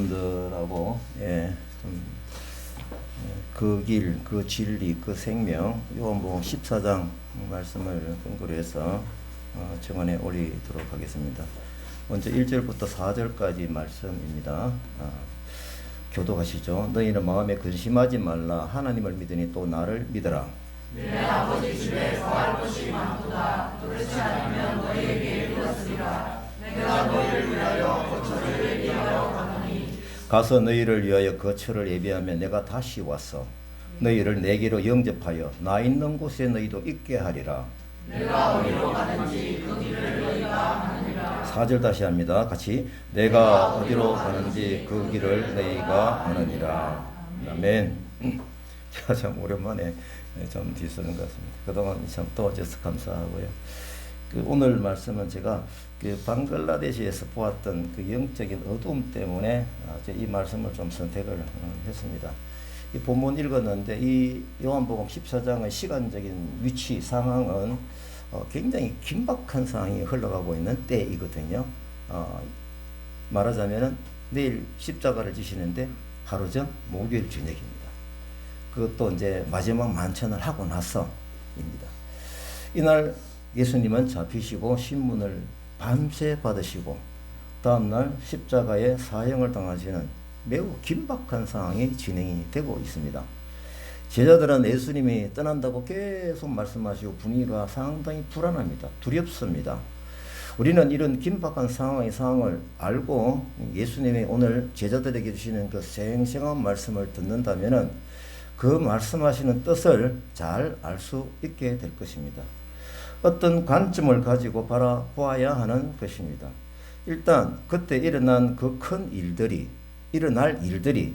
여러분들하고 그 길, 그 진리, 그 생명 요한복음 14장 말씀을 근거로 해서 정언해 올리도록 하겠습니다. 먼저 1절부터 4절까지 말씀입니다. 교독하시죠. 너희는 마음에 근심하지 말라. 하나님을 믿으니 또 나를 믿어라. 내 아버지 집에 거할 곳이 많도다. 그렇지 않으면 너희에게 이르렀으리라. 내가 너희를 위하여 거처를 예비하러 가노니 가서 너희를 위하여 거처를 예비하면 내가 다시 와서 너희를 내게로 영접하여 나 있는 곳에 너희도 있게 하리라. 내가 어디로 가는지 그 길을 너희가 아느니라. 4절 다시 합니다. 같이 내가 어디로 가는지 그 길을 너희가 아느니라. 아멘. 제가 참 오랜만에 좀 뒤서는 것 같습니다. 그동안 참 도와줘서 감사하고요. 오늘 말씀은 제가 방글라데시에서 보았던 그 영적인 어두움 때문에 이 말씀을 좀 선택을 했습니다. 이 본문 읽었는데 이 요한복음 14장의 시간적인 위치 상황은 굉장히 긴박한 상황이 흘러가고 있는 때이거든요. 말하자면은 내일 십자가를 지시는데 하루 전 목요일 저녁입니다. 그것도 이제 마지막 만찬을 하고 나서입니다. 이날 예수님은 잡히시고 신문을 밤새 받으시고 다음날 십자가에 사형을 당하시는 매우 긴박한 상황이 진행이 되고 있습니다. 제자들은 예수님이 떠난다고 계속 말씀하시고 분위기가 상당히 불안합니다. 두렵습니다. 우리는 이런 긴박한 상황을 알고 예수님이 오늘 제자들에게 주시는 그 생생한 말씀을 듣는다면은 그 말씀하시는 뜻을 잘 알 수 있게 될 것입니다. 어떤 관점을 가지고 바라보아야 하는 것입니다. 일단 그때 일어난 그 큰 일들이 일어날 일들이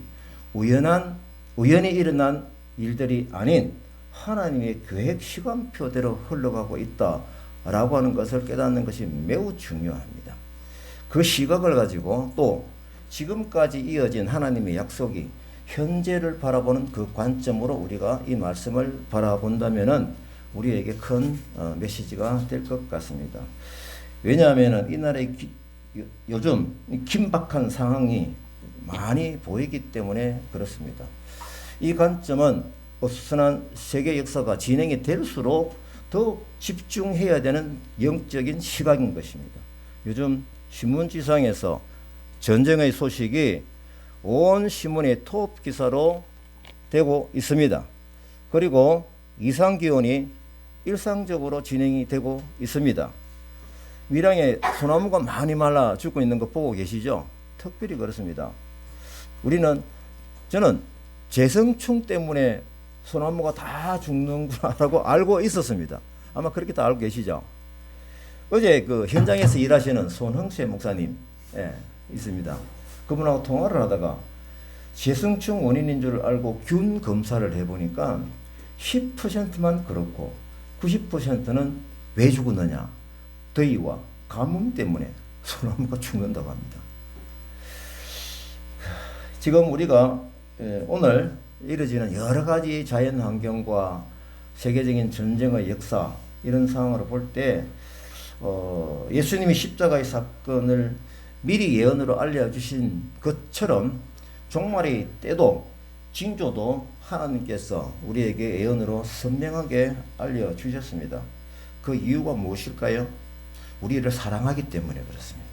우연히 일어난 일들이 아닌 하나님의 계획 시간표대로 흘러가고 있다라고 하는 것을 깨닫는 것이 매우 중요합니다. 그 시각을 가지고 또 지금까지 이어진 하나님의 약속이 현재를 바라보는 그 관점으로 우리가 이 말씀을 바라본다면은 우리에게 큰 메시지가 될 것 같습니다. 왜냐하면은 이날의 요즘 긴박한 상황이 많이 보이기 때문에 그렇습니다. 이 관점은 어수선한 세계 역사가 진행이 될수록 더욱 집중해야 되는 영적인 시각인 것입니다. 요즘 신문지상에서 전쟁의 소식이 온 신문의 톱 기사로 되고 있습니다. 그리고 이상기온이 일상적으로 진행이 되고 있습니다. 밀양에 소나무가 많이 말라 죽고 있는 거 보고 계시죠? 특별히 그렇습니다. 저는 재성충 때문에 소나무가 다 죽는구나라고 알고 있었습니다. 아마 그렇게 다 알고 계시죠? 어제 그 현장에서 일하시는 손흥세 목사님 있습니다. 그분하고 통화를 하다가 재성충 원인인 줄 알고 균 검사를 해보니까 10%만 그렇고 90%는 왜 죽었느냐? 더위와 가뭄 때문에 소나무가 죽는다고 합니다. 지금 우리가 오늘 이뤄지는 여러 가지 자연 환경과 세계적인 전쟁의 역사 이런 상황으로 볼 때 예수님이 십자가의 사건을 미리 예언으로 알려주신 것처럼 종말의 때도 징조도 하나님께서 우리에게 예언으로 선명하게 알려주셨습니다. 그 이유가 무엇일까요? 우리를 사랑하기 때문에 그렇습니다.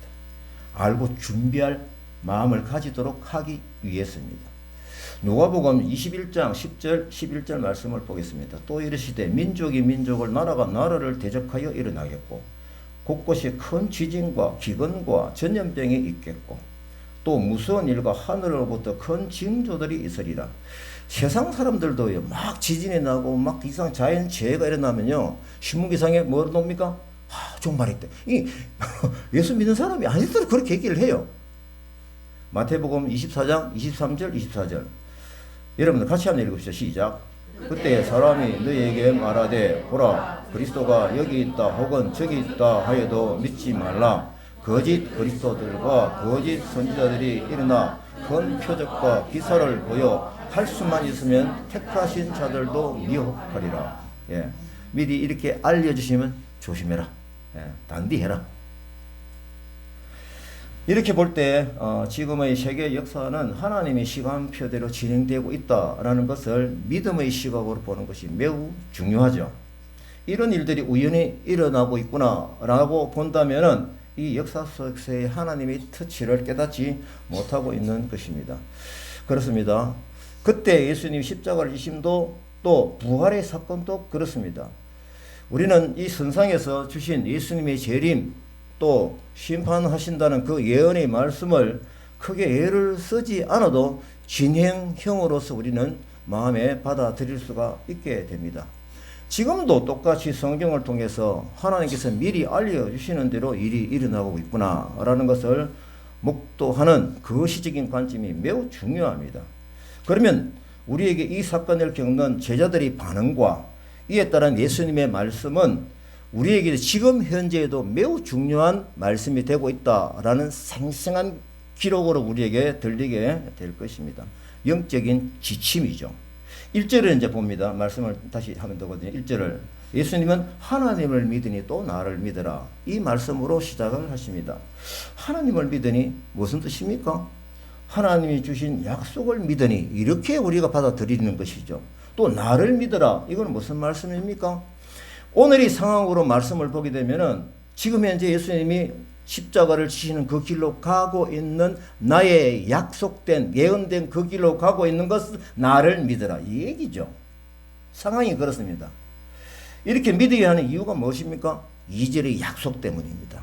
알고 준비할 마음을 가지도록 하기 위해서입니다. 누가복음 21장 10절 11절 말씀을 보겠습니다. 또 이르시되 민족이 민족을 나라가 나라를 대적하여 일어나겠고 곳곳에 큰 지진과 기근과 전염병이 있겠고 또 무서운 일과 하늘로부터 큰 징조들이 있으리라. 세상 사람들도요 막 지진이 나고 막 이상 자연재해가 일어나면요 신문기상에 뭐로 놉니까? 종말이 때. 예수 믿는 사람이 아니더라도 그렇게 얘기를 해요. 마태복음 24장 23절 24절 여러분들 같이 한번 읽읍시다. 시작. 그때 사람이 너희에게 말하되 보라 그리스도가 여기 있다 혹은 저기 있다 하여도 믿지 말라. 거짓 그리스도들과 거짓 선지자들이 일어나 큰 표적과 기사를 보여 할 수만 있으면 택하신 자들도 미혹하리라. 미리 이렇게 알려주시면 조심해라. 단디해라. 이렇게 볼 때 지금의 세계 역사는 하나님의 시간표대로 진행되고 있다라는 것을 믿음의 시각으로 보는 것이 매우 중요하죠. 이런 일들이 우연히 일어나고 있구나라고 본다면은 이 역사 속에 하나님의 터치를 깨닫지 못하고 있는 것입니다. 그렇습니다. 그때 예수님 십자가를 지심도 또 부활의 사건도 그렇습니다. 우리는 이 선상에서 주신 예수님의 재림 또 심판하신다는 그 예언의 말씀을 크게 애를 쓰지 않아도 진행형으로서 우리는 마음에 받아들일 수가 있게 됩니다. 지금도 똑같이 성경을 통해서 하나님께서 미리 알려주시는 대로 일이 일어나고 있구나라는 것을 묵도하는 그 시적인 관점이 매우 중요합니다. 그러면 우리에게 이 사건을 겪는 제자들의 반응과 이에 따른 예수님의 말씀은 우리에게 지금 현재에도 매우 중요한 말씀이 되고 있다라는 생생한 기록으로 우리에게 들리게 될 것입니다. 영적인 지침이죠. 1절을 이제 봅니다. 말씀을 다시 하면 되거든요. 1절을 예수님은 하나님을 믿으니 또 나를 믿으라. 이 말씀으로 시작을 하십니다. 하나님을 믿으니 무슨 뜻입니까? 하나님이 주신 약속을 믿으니 이렇게 우리가 받아들이는 것이죠. 또 나를 믿으라. 이건 무슨 말씀입니까? 오늘 이 상황으로 말씀을 보게 되면은 지금 현재 예수님이 십자가를 지시는 그 길로 가고 있는 나의 약속된 예언된 그 길로 가고 있는 것은 나를 믿으라 이 얘기죠. 상황이 그렇습니다. 이렇게 믿어야 하는 이유가 무엇입니까? 2절의 약속 때문입니다.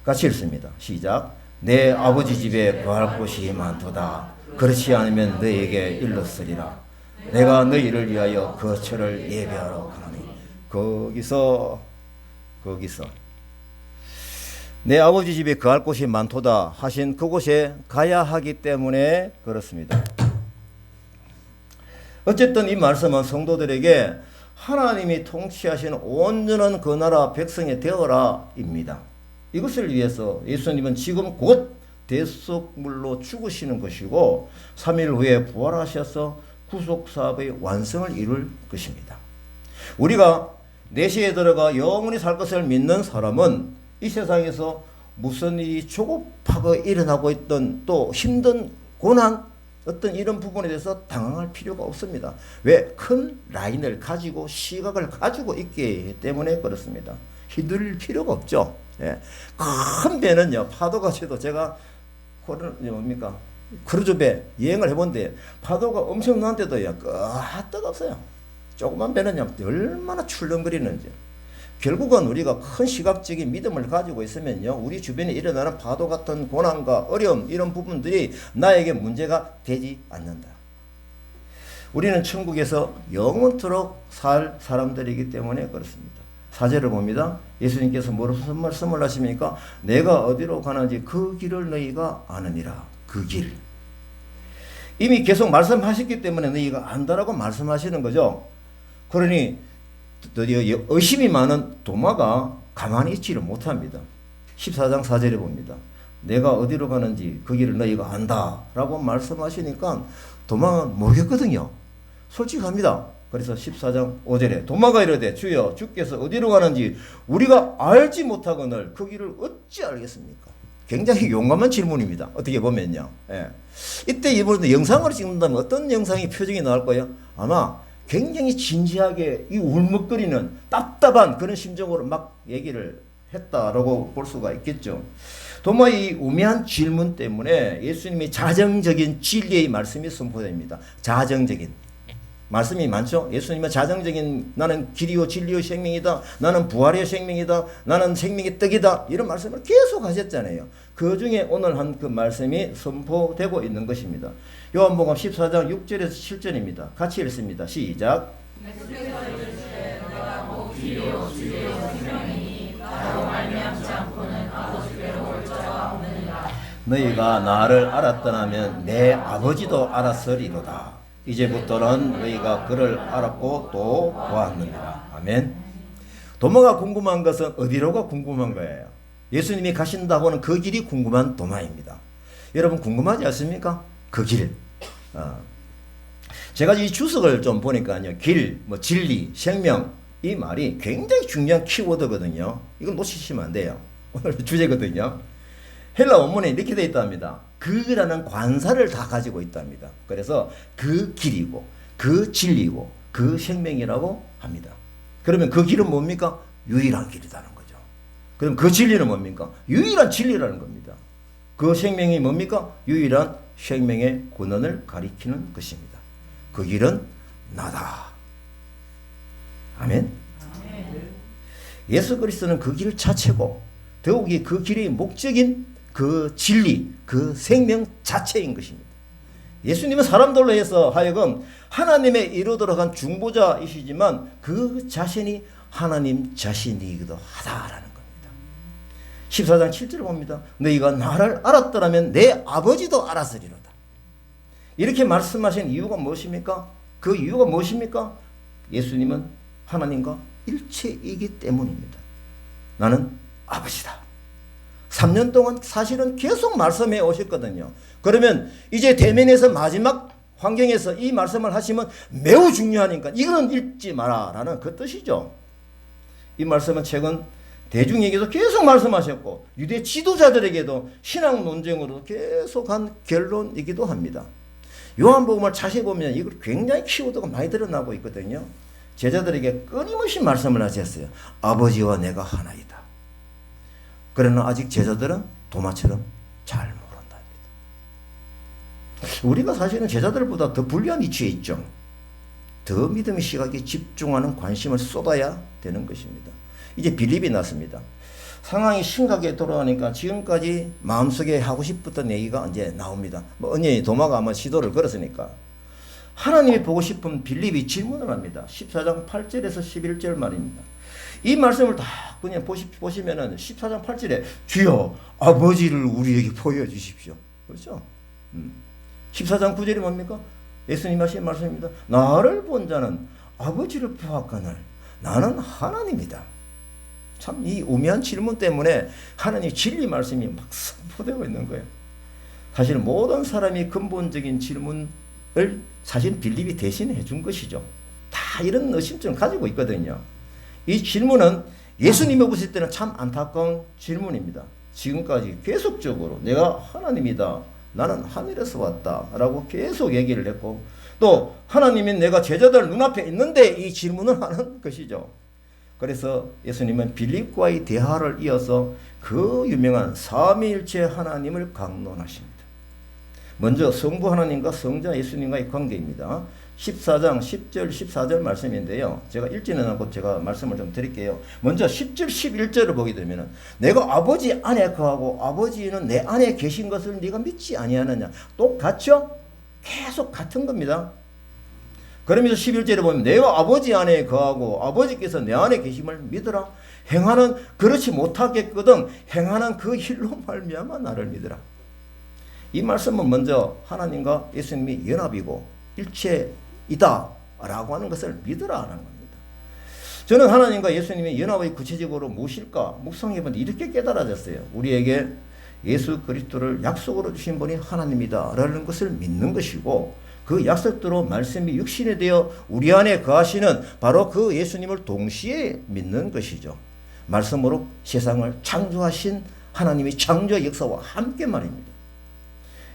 같이 읽습니다. 시작. 내 아버지 집에 거할 곳이 많도다. 그렇지 않으면 너에게 일렀으리라. 내가 너희를 위하여 거처를 예비하러 가노니. 거기서 내 아버지 집에 거할 곳이 많도다 하신 그곳에 가야 하기 때문에 그렇습니다. 어쨌든 이 말씀은 성도들에게 하나님이 통치하시는 온전한 그 나라 백성이 되어라 입니다. 이것을 위해서 예수님은 지금 곧 대속물로 죽으시는 것이고 3일 후에 부활하셔서 구속사업의 완성을 이룰 것입니다. 우리가 내시에 들어가 영원히 살 것을 믿는 사람은 이 세상에서 무슨 일이 조급하게 일어나고 있던 또 힘든 고난 어떤 이런 부분에 대해서 당황할 필요가 없습니다. 왜? 큰 라인을 가지고 시각을 가지고 있기 때문에 그렇습니다. 휘둘릴 필요가 없죠. 예. 큰 배는요 파도가 쳐도 제가 뭡니까 크루즈배 여행을 해본데 파도가 엄청난데도요 끄떡없어요. 조그만 배는요 얼마나 출렁거리는지. 결국은 우리가 큰 시각적인 믿음을 가지고 있으면요 우리 주변에 일어나는 파도 같은 고난과 어려움 이런 부분들이 나에게 문제가 되지 않는다. 우리는 천국에서 영원토록 살 사람들이기 때문에 그렇습니다. 4절을 봅니다. 예수님께서 무슨 말씀을 하십니까? 내가 어디로 가는지 그 길을 너희가 아느니라. 그 길. 이미 계속 말씀하셨기 때문에 너희가 안다라고 말씀하시는 거죠. 그러니 드디어 의심이 많은 도마가 가만히 있지를 못합니다. 14장 4절에 봅니다. 내가 어디로 가는지 그 길을 너희가 안다라고 말씀하시니까 도마는 모르겠거든요. 솔직합니다. 그래서 14장 5절에 도마가 이르되 주여 주께서 어디로 가는지 우리가 알지 못하거늘 그 길을 어찌 알겠습니까? 굉장히 용감한 질문입니다. 어떻게 보면요. 예. 이때 이번에 영상으로 찍는다면 어떤 영상이 표정이 나올 거예요? 아마 굉장히 진지하게 이 울먹거리는 답답한 그런 심정으로 막 얘기를 했다라고 볼 수가 있겠죠. 도마의 이 우매한 질문 때문에 예수님의 자정적인 진리의 말씀이 선포됩니다. 자정적인 말씀이 많죠. 예수님은 자정적인 나는 길이요 진리요 생명이다. 나는 부활의 생명이다. 나는 생명의 떡이다. 이런 말씀을 계속 하셨잖아요. 그 중에 오늘 한 그 말씀이 선포되고 있는 것입니다. 요한복음 14장 6절에서 7절입니다. 같이 읽습니다. 시작. 너희가 나를 알았더라면 내 아버지도 알았으리로다. 이제부터는 너희가 그를 알았고 또 보았느니라. 아멘. 도마가 궁금한 것은 어디로가 궁금한 거예요. 예수님이 가신다고는 그 길이 궁금한 도마입니다. 여러분 궁금하지 않습니까? 그 길. 제가 이 주석을 좀 보니까요. 길, 뭐 진리, 생명 이 말이 굉장히 중요한 키워드거든요. 이건 놓치시면 안 돼요. 오늘 주제거든요. 헬라 원문에 이렇게 되어 있답니다. 그라는 관사를 다 가지고 있답니다. 그래서 그 길이고 그 진리고 그 생명이라고 합니다. 그러면 그 길은 뭡니까? 유일한 길이라는 거죠. 그럼 그 진리는 뭡니까? 유일한 진리라는 겁니다. 그 생명이 뭡니까? 유일한 생명의 근원을 가리키는 것입니다. 그 길은 나다. 아멘. 예수 그리스도는 그 길 자체고 더욱이 그 길의 목적인 그 진리, 그 생명 자체인 것입니다. 예수님은 사람들로 해서 하여금 하나님의 이루도록 한 중보자이시지만 그 자신이 하나님 자신이기도 하다라는 겁니다. 14장 7절을 봅니다. 너희가 나를 알았더라면 내 아버지도 알았으리로다. 이렇게 말씀하신 이유가 무엇입니까? 그 이유가 무엇입니까? 예수님은 하나님과 일체이기 때문입니다. 나는 아버지다. 3년 동안 사실은 계속 말씀해 오셨거든요. 그러면 이제 대면에서 마지막 환경에서 이 말씀을 하시면 매우 중요하니까 이거는 읽지 마라 라는 그 뜻이죠. 이 말씀은 최근 대중에게도 계속 말씀하셨고 유대 지도자들에게도 신앙 논쟁으로 계속한 결론이기도 합니다. 요한복음을 자세히 보면 이걸 굉장히 키워드가 많이 드러나고 있거든요. 제자들에게 끊임없이 말씀을 하셨어요. 아버지와 내가 하나이다. 그러나 아직 제자들은 도마처럼 잘 모른답니다. 우리가 사실은 제자들보다 더 불리한 위치에 있죠. 더 믿음의 시각에 집중하는 관심을 쏟아야 되는 것입니다. 이제 빌립이 났습니다. 상황이 심각하게 돌아가니까 지금까지 마음속에 하고 싶었던 얘기가 이제 나옵니다. 언니 도마가 아마 시도를 걸었으니까. 하나님이 보고 싶은 빌립이 질문을 합니다. 14장 8절에서 11절 말입니다. 이 말씀을 다 그냥 보시면은 14장 8절에 주여 아버지를 우리에게 보여주십시오. 그렇죠? 14장 9절이 뭡니까? 예수님 하신 말씀입니다. 나를 본 자는 아버지를 보았거늘 나는 하나님이다. 참 이 우매한 질문 때문에 하나님 진리 말씀이 막 선포되고 있는 거예요. 사실 모든 사람이 근본적인 질문을 사실 빌립이 대신해 준 것이죠. 다 이런 의심증을 가지고 있거든요. 이 질문은 예수님이 보실 때는 참 안타까운 질문입니다. 지금까지 계속적으로 내가 하나님이다. 나는 하늘에서 왔다. 라고 계속 얘기를 했고 또 하나님이 내가 제자들 눈앞에 있는데 이 질문을 하는 것이죠. 그래서 예수님은 빌립과의 대화를 이어서 그 유명한 삼위일체 하나님을 강론하십니다. 먼저 성부 하나님과 성자 예수님과의 관계입니다. 14장 10절 14절 말씀인데요. 제가 읽지는 않고 제가 말씀을 좀 드릴게요. 먼저 10절 11절을 보게 되면 내가 아버지 안에 거하고 아버지는 내 안에 계신 것을 네가 믿지 아니하느냐. 똑같죠? 계속 같은 겁니다. 그러면서 11절에 보면 내가 아버지 안에 거하고 아버지께서 내 안에 계심을 믿으라. 행하는 그렇지 못하겠거든 행하는 그 일로 말미암아 나를 믿으라. 이 말씀은 먼저 하나님과 예수님이 연합이고 일체이다 라고 하는 것을 믿으라는 겁니다. 저는 하나님과 예수님의 연합의 구체적으로 무엇일까 묵상해보는데 이렇게 깨달아졌어요. 우리에게 예수 그리스도를 약속으로 주신 분이 하나님이다 라는 것을 믿는 것이고 그 약속대로 말씀이 육신이 되어 우리 안에 거하시는 바로 그 예수님을 동시에 믿는 것이죠. 말씀으로 세상을 창조하신 하나님의 창조 역사와 함께 말입니다.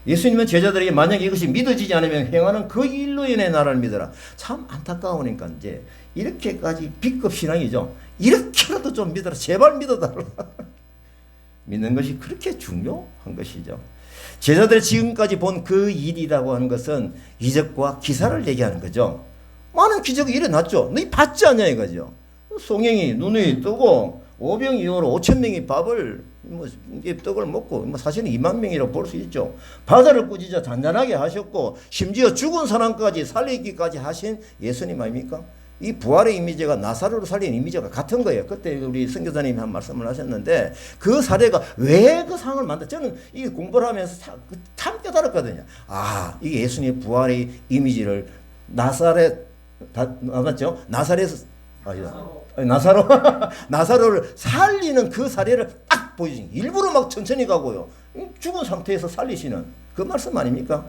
예수님은 제자들에게 만약에 이것이 믿어지지 않으면 행하는 그 일로 인해 나를 믿어라. 참 안타까우니까 이제 이렇게까지 B급 신앙이죠. 이렇게라도 좀 믿어라. 제발 믿어달라. 믿는 것이 그렇게 중요한 것이죠. 제자들이 지금까지 본 그 일이라고 하는 것은 이적과 기사를 얘기하는 거죠. 많은 기적이 일어났죠. 너희 봤지 않냐 이거죠. 송영이 눈이 뜨고 오병 이어로 5,000명이 밥을 떡을 먹고 사실은 2만 명이라고 볼 수 있죠. 바다를 꾸짖어 잔잔하게 하셨고 심지어 죽은 사람까지 살리기까지 하신 예수님 아닙니까? 이 부활의 이미지가 나사로를 살린 이미지가 같은 거예요. 그때 우리 선교사님이 한 말씀을 하셨는데 그 사례가 왜 그 상을 만들 저는 이 공부를 하면서 참 깨달았거든요. 아 이게 예수님의 부활의 이미지를 나사렛 맞죠? 나사로를 살리는 그 사례를 딱 보여주신 일부러 막 천천히 가고요. 죽은 상태에서 살리시는 그 말씀 아닙니까?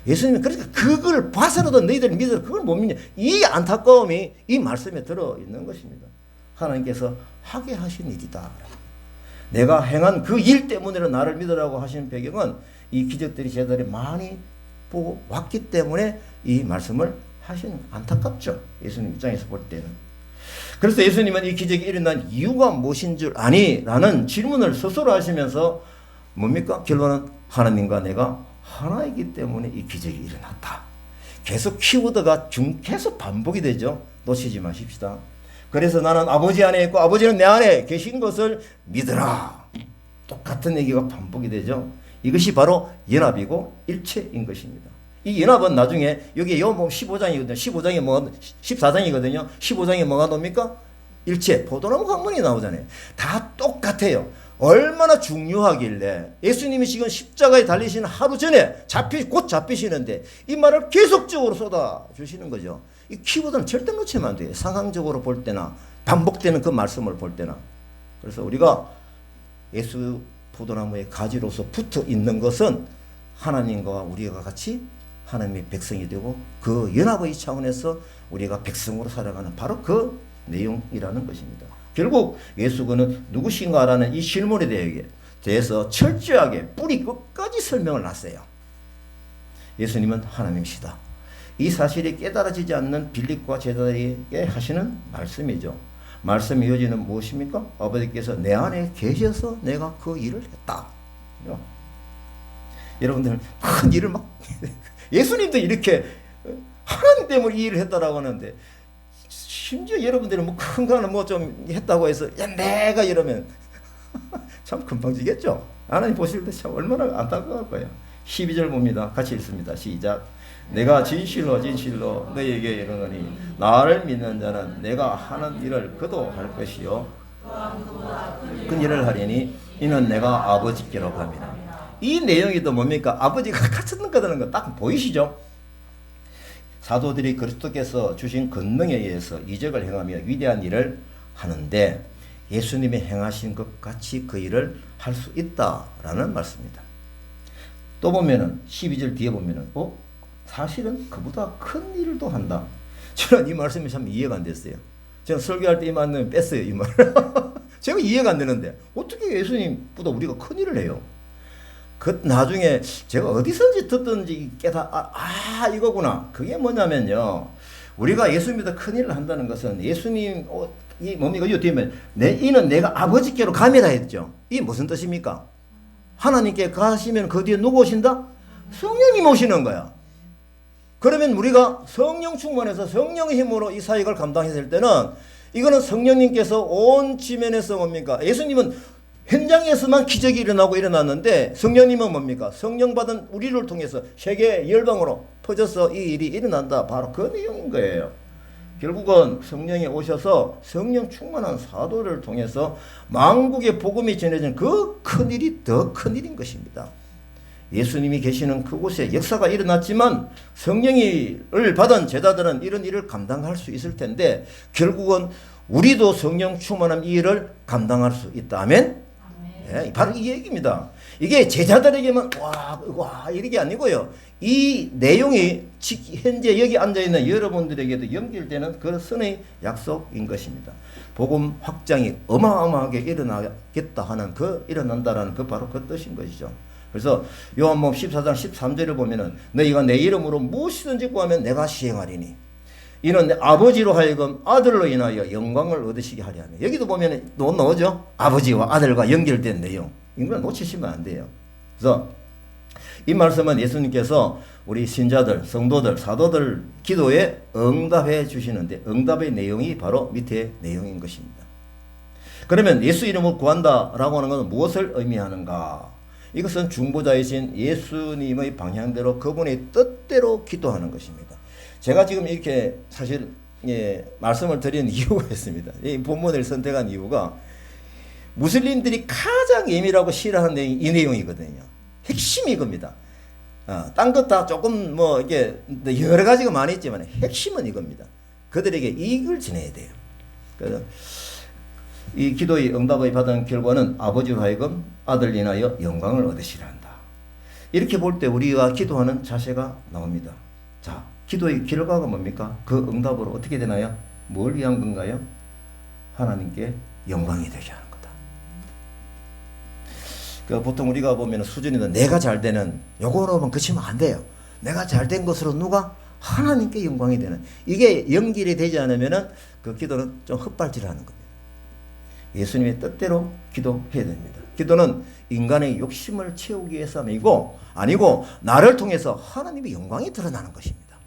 예수님은 그러니까 그걸 봐서라도 너희들 믿으라 그걸 못 믿냐. 이 안타까움이 이 말씀에 들어있는 것입니다. 하나님께서 하게 하신 일이다. 내가 행한 그 일 때문에 나를 믿으라고 하시는 배경은 이 기적들이 제자들이 많이 보고 왔기 때문에 이 말씀을 하시는, 안타깝죠. 예수님 입장에서 볼 때는. 그래서 예수님은 이 기적이 일어난 이유가 무엇인 줄 아니? 라는 질문을 스스로 하시면서 뭡니까? 결론은 하나님과 내가 하나이기 때문에 이 기적이 일어났다. 계속 키워드가 계속 반복이 되죠. 놓치지 마십시다. 그래서 나는 아버지 안에 있고 아버지는 내 안에 계신 것을 믿으라. 똑같은 얘기가 반복이 되죠. 이것이 바로 연합이고 일체인 것입니다. 이 연합은 나중에 여기 요한복음 15장이거든요. 15장에 뭐가 14장이거든요. 15장에 뭐가 나옵니까? 일체, 포도나무 강문이 나오잖아요. 다 똑같아요. 얼마나 중요하길래 예수님이 지금 십자가에 달리시는 하루 전에 곧 잡히시는데 이 말을 계속적으로 쏟아주시는 거죠. 이 키워드는 절대 놓치면 안 돼요. 상황적으로 볼 때나 반복되는 그 말씀을 볼 때나. 그래서 우리가 예수 포도나무의 가지로서 붙어 있는 것은 하나님과 우리가 같이 하나님의 백성이 되고 그 연합의 차원에서 우리가 백성으로 살아가는 바로 그 내용이라는 것입니다. 결국 예수는 누구신가라는 이 질문에 대해서 철저하게 뿌리 끝까지 설명을 놨어요. 예수님은 하나님이시다. 이 사실이 깨달아지지 않는 빌립과 제자들에게 하시는 말씀이죠. 말씀의 요지는 무엇입니까? 아버지께서 내 안에 계셔서 내가 그 일을 했다. 여러분들 큰 일을 막 예수님도 이렇게 하나님 때문에 이 일을 했다라고 하는데 심지어 여러분들은 뭐 큰 거는 뭐 좀 했다고 해서 야 내가 이러면 참 금방 지겠죠. 하나님 보실 때 참 얼마나 안타까울 거예요. 12절 봅니다. 같이 읽습니다. 시작. 내가 진실로 진실로 너희에게 이르노니 나를 믿는 자는 내가 하는 일을 그도 할 것이요 그 일을 하리니 이는 내가 아버지께로 갑니다. 이 내용이 또 뭡니까? 아버지가 같은 거라는 거 딱 보이시죠? 사도들이 그리스도께서 주신 권능에 의해서 이적을 행하며 위대한 일을 하는데 예수님이 행하신 것 같이 그 일을 할 수 있다라는 말씀입니다. 또 보면은 12절 뒤에 보면은 사실은 그보다 큰 일도 한다. 저는 이 말씀이 참 이해가 안 됐어요. 제가 설교할 때 이 말씀 뺐어요. 이 말. 제가 이해가 안 되는데 어떻게 예수님보다 우리가 큰 일을 해요? 그 나중에 제가 어디선지 듣든지 이거구나. 그게 뭐냐면요. 우리가 예수님보다 큰 일을 한다는 것은 예수님 이 뭡니까? 이거 뒤에 이는 내가 아버지께로 감이라 했죠. 이게 무슨 뜻입니까? 하나님께 가시면 그 뒤에 누구 오신다? 성령님 오시는 거야. 그러면 우리가 성령 충만해서 성령의 힘으로 이 사역을 감당했을 때는 이거는 성령님께서 온 지면에서 뭡니까? 예수님은 현장에서만 기적이 일어났는데 성령님은 뭡니까? 성령 받은 우리를 통해서 세계 열방으로 퍼져서 이 일이 일어난다. 바로 그 내용인 거예요. 결국은 성령이 오셔서 성령 충만한 사도를 통해서 만국의 복음이 전해진 그 큰일이 더 큰일인 것입니다. 예수님이 계시는 그곳에 역사가 일어났지만 성령을 받은 제자들은 이런 일을 감당할 수 있을 텐데 결국은 우리도 성령 충만한 이 일을 감당할 수 있다. 아멘? 네, 바로 이 얘기입니다. 이게 제자들에게만 와 이게 아니고요. 이 내용이 현재 여기 앉아있는 여러분들에게도 연결되는 그 선의 약속인 것입니다. 복음 확장이 어마어마하게 일어나겠다 하는 일어난다라는 바로 그 뜻인 것이죠. 그래서 요한복음 14장 13절을 보면은 너희가 내 이름으로 무엇이든지 구하면 내가 시행하리니 이는 내 아버지로 하여금 아들로 인하여 영광을 얻으시게 하려 하며 여기도 보면 또 나오죠. 아버지와 아들과 연결된 내용. 이건 놓치시면 안 돼요. 그래서 이 말씀은 예수님께서 우리 신자들, 성도들, 사도들 기도에 응답해 주시는데 응답의 내용이 바로 밑에 내용인 것입니다. 그러면 예수 이름을 구한다라고 하는 것은 무엇을 의미하는가? 이것은 중보자이신 예수님의 방향대로 그분의 뜻대로 기도하는 것입니다. 제가 지금 이렇게 사실 말씀을 드리는 이유가 있습니다. 이 본문을 선택한 이유가 무슬림들이 가장 예민하고 싫어하는 내용이 이 내용이거든요. 핵심이 이겁니다. 딴 것 다 조금 이게 여러 가지가 많이 있지만 핵심은 이겁니다. 그들에게 이익을 전해야 돼요. 그래서 이 기도의 응답을 받은 결과는 아버지로 하여금 아들 인하여 영광을 얻으시라 한다. 이렇게 볼 때 우리가 기도하는 자세가 나옵니다. 자, 기도의 결과가 뭡니까? 그 응답으로 어떻게 되나요? 뭘 위한 건가요? 하나님께 영광이 되게 하는 거다. 그 보통 우리가 보면 수준이는 내가 잘 되는 요거로만 그치면 안 돼요. 내가 잘 된 것으로 누가 하나님께 영광이 되는 이게 연결이 되지 않으면은 그 기도는 좀 헛발질하는 겁니다. 예수님의 뜻대로 기도해야 됩니다. 기도는 인간의 욕심을 채우기 위해서이고 아니고 나를 통해서 하나님의 영광이 드러나는 것입니다.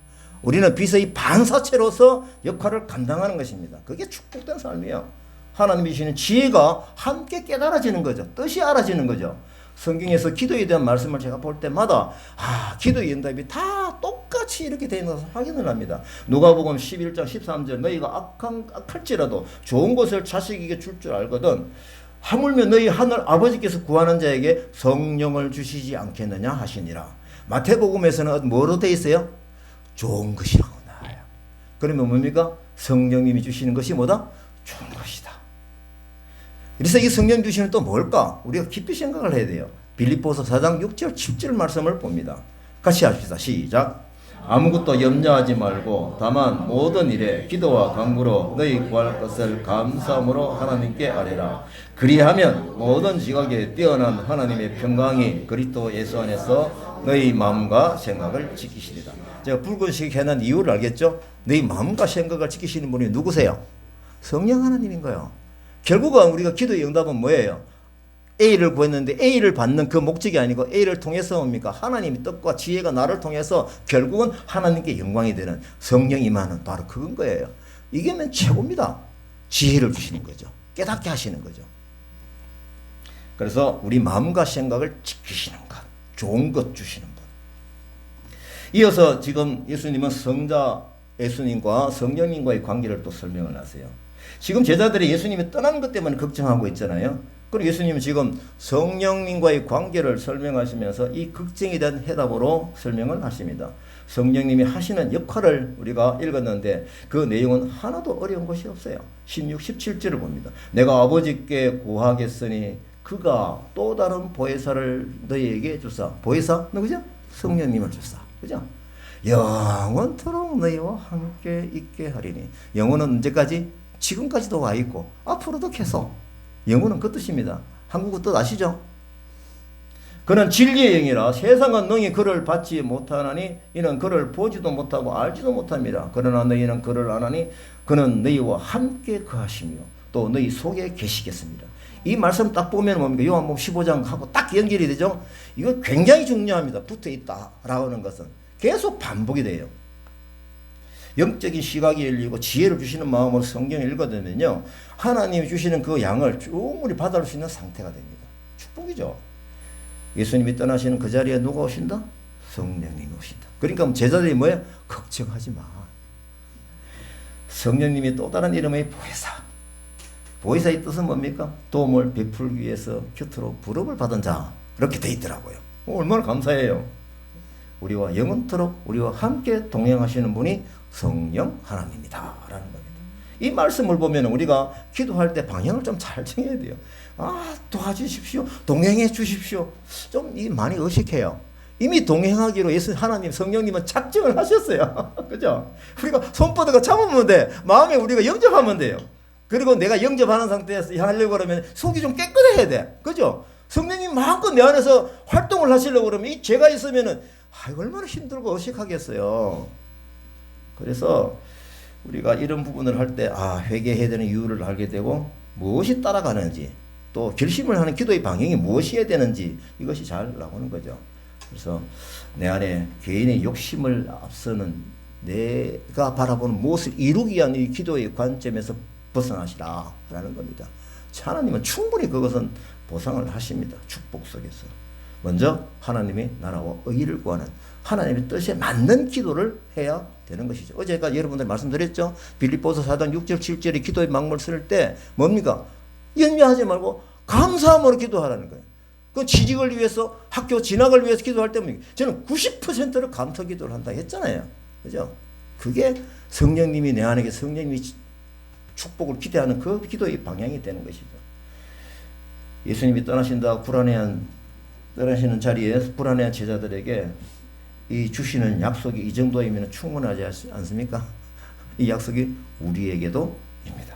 우리는 빛의 반사체로서 역할을 감당하는 것입니다. 그게 축복된 삶이에요. 하나님이 주시는 지혜가 함께 깨달아지는 거죠. 뜻이 알아지는 거죠. 성경에서 기도에 대한 말씀을 제가 볼 때마다 기도의 응답이 다 똑같이 이렇게 되는 것을 확인을 합니다. 누가복음 11장 13절 너희가 악할지라도 좋은 것을 자식에게 줄 줄 알거든 하물며 너희 하늘 아버지께서 구하는 자에게 성령을 주시지 않겠느냐 하시니라. 마태복음에서는 뭐로 되어 있어요? 좋은 것이라고 나와요. 그러면 뭡니까? 성령님이 주시는 것이 뭐다? 좋은 것이다. 그래서 이 성령 주시는 또 뭘까? 우리가 깊이 생각을 해야 돼요. 빌립보서 4장 6절 7절 말씀을 봅니다. 같이 합시다. 시작. 아무것도 염려하지 말고 다만 모든 일에 기도와 간구로 너희 구할 것을 감사함으로 하나님께 아뢰라. 그리하면 모든 지각에 뛰어난 하나님의 평강이 그리스도 예수 안에서 너희 마음과 생각을 지키시리라. 제가 붉은색 해놓은 이유를 알겠죠? 너희 마음과 생각을 지키시는 분이 누구세요? 성령 하나님인 거예요. 결국은 우리가 기도의 응답은 뭐예요? A를 구했는데 A를 받는 그 목적이 아니고 A를 통해서 뭡니까? 하나님의 뜻과 지혜가 나를 통해서 결국은 하나님께 영광이 되는 성령 임하는 바로 그건 거예요. 이게면 최고입니다. 지혜를 주시는 거죠. 깨닫게 하시는 거죠. 그래서 우리 마음과 생각을 지키시는 것, 좋은 것 주시는 분. 이어서 지금 예수님은 성자 예수님과 성령님과의 관계를 또 설명을 하세요. 지금 제자들이 예수님이 떠나는 것 때문에 걱정하고 있잖아요. 그리고 예수님은 지금 성령님과의 관계를 설명하시면서 이 걱정에 대한 해답으로 설명을 하십니다. 성령님이 하시는 역할을 우리가 읽었는데 그 내용은 하나도 어려운 것이 없어요. 16, 17절을 봅니다. 내가 아버지께 구하겠으니 그가 또 다른 보혜사를 너희에게 주사. 보혜사 누구죠? 성령님을 주사. 그죠? 영원토록 너희와 함께 있게 하리니. 영원은 언제까지? 지금까지도 와 있고 앞으로도 계속. 영혼은 그 뜻입니다. 한국어 뜻 아시죠? 그는 진리의 영이라 세상은 능히 그를 받지 못하나니 이는 그를 보지도 못하고 알지도 못합니다. 그러나 너희는 그를 아나니 그는 너희와 함께 거하시며 또 너희 속에 계시겠습니다. 이 말씀 딱 보면 뭡니까? 요한복음 15장 하고 딱 연결이 되죠? 이거 굉장히 중요합니다. 붙어있다라고 하는 것은 계속 반복이 돼요. 영적인 시각이 열리고 지혜를 주시는 마음으로 성경을 읽어두면요, 하나님이 주시는 그 양을 충분히 받아올 수 있는 상태가 됩니다. 축복이죠. 예수님이 떠나시는 그 자리에 누가 오신다? 성령님이 오신다. 그러니까 제자들이 뭐예요? 걱정하지 마. 성령님이 또 다른 이름의 보혜사. 보혜사의 뜻은 뭡니까? 도움을 베풀기 위해서 곁으로 부름을 받은 자. 그렇게 돼 있더라고요. 얼마나 감사해요. 우리와 영원토록 우리와 함께 동행하시는 분이 성령 하나님이다 라는 겁니다. 이 말씀을 보면 우리가 기도할 때 방향을 좀 잘 정해야 돼요. 도와주십시오. 동행해 주십시오. 좀 많이 어색해요. 이미 동행하기로 예수 하나님 성령님은 작정을 하셨어요. 그죠? 우리가 손바닥을 잡으면 돼. 마음에 우리가 영접하면 돼요. 그리고 내가 영접하는 상태에서 하려고 그러면 속이 좀 깨끗해야 돼. 그죠? 성령님 마음껏 내 안에서 활동을 하시려고 그러면 이 죄가 있으면은 얼마나 힘들고 어색하겠어요. 그래서 우리가 이런 부분을 할 때 회개해야 되는 이유를 알게 되고 무엇이 따라가는지 또 결심을 하는 기도의 방향이 무엇이어야 되는지 이것이 잘 나오는 거죠. 그래서 내 안에 개인의 욕심을 앞서는 내가 바라보는 무엇을 이루기 위한 이 기도의 관점에서 벗어나시라라는 겁니다. 하나님은 충분히 그것은 보상을 하십니다. 축복 속에서. 먼저 하나님의 나라와 의를 구하는 하나님의 뜻에 맞는 기도를 해야 되는 것이죠. 어제가 여러분들 말씀드렸죠. 빌립보서 4장 6절 7절의 기도의 막문을 쓸 때 뭡니까? 염려하지 말고 감사함으로 기도하라는 거예요. 그 취직을 위해서 학교 진학을 위해서 기도할 때 저는 90%를 감사 기도를 한다 했잖아요. 그죠? 그게 성령님이 내 안에 성령님이 축복을 기대하는 그 기도의 방향이 되는 것이죠. 예수님이 떠나신다 떠나시는 자리에 불안해한 제자들에게 이 주시는 약속이 이 정도이면 충분하지 않습니까? 이 약속이 우리에게도 입니다.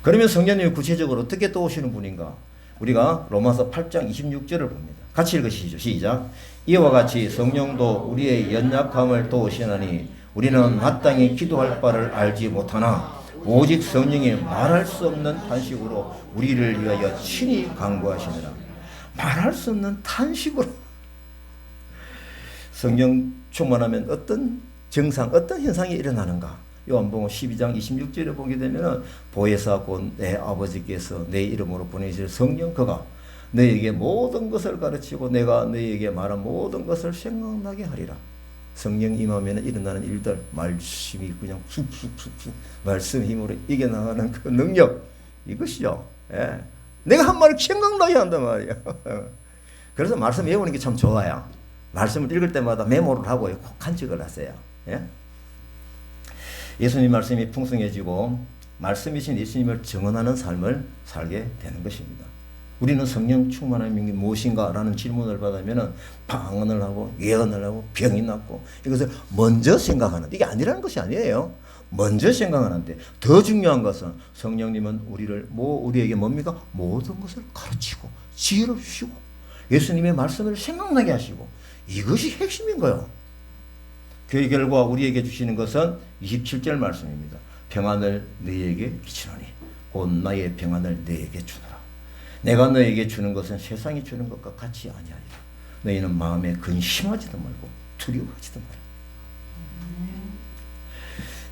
그러면 성령님이 구체적으로 어떻게 또 오시는 분인가? 우리가 로마서 8장 26절을 봅니다. 같이 읽으시죠. 시작. 이와 같이 성령도 우리의 연약함을 도우시나니 우리는 마땅히 기도할 바를 알지 못하나 오직 성령이 말할 수 없는 탄식으로 우리를 위하여 친히 간구하시느라. 말할 수 없는 탄식으로. 성령 충만하면 어떤 증상, 어떤 현상이 일어나는가? 요한복음 12장 26절에 보게 되면 보혜사 곧 내 아버지께서 내 이름으로 보내실 성령 그가 너에게 모든 것을 가르치고 내가 너에게 말한 모든 것을 생각나게 하리라. 성령 임하면 일어나는 일들, 말씀이 그냥 쑥쑥쑥쑥 말씀 힘으로 이겨나가는 그 능력, 이것이죠. 예. 내가 한 말을 생각나게 한단 말이야. 그래서 말씀 외우는 게 참 좋아요. 말씀을 읽을 때마다 메모를 하고 꼭 간직을 하세요. 예? 예수님 말씀이 풍성해지고 말씀이신 예수님을 증언하는 삶을 살게 되는 것입니다. 우리는 성령 충만함이 무엇인가 라는 질문을 받으면 방언을 하고 예언을 하고 병이 낫고 이것을 먼저 생각하는, 이게 아니라는 것이 아니에요. 먼저 생각하는데 더 중요한 것은 성령님은 우리에게 뭡니까? 모든 것을 가르치고 지혜를 주시고 예수님의 말씀을 생각나게 하시고, 이것이 핵심인 거예요. 그 결과 우리에게 주시는 것은 27절 말씀입니다. 평안을 너희에게 끼치노니 곧 나의 평안을 너희에게 주노라. 내가 너희에게 주는 것은 세상이 주는 것과 같이 아니하리라. 너희는 마음에 근심하지도 말고 두려워하지도 말고.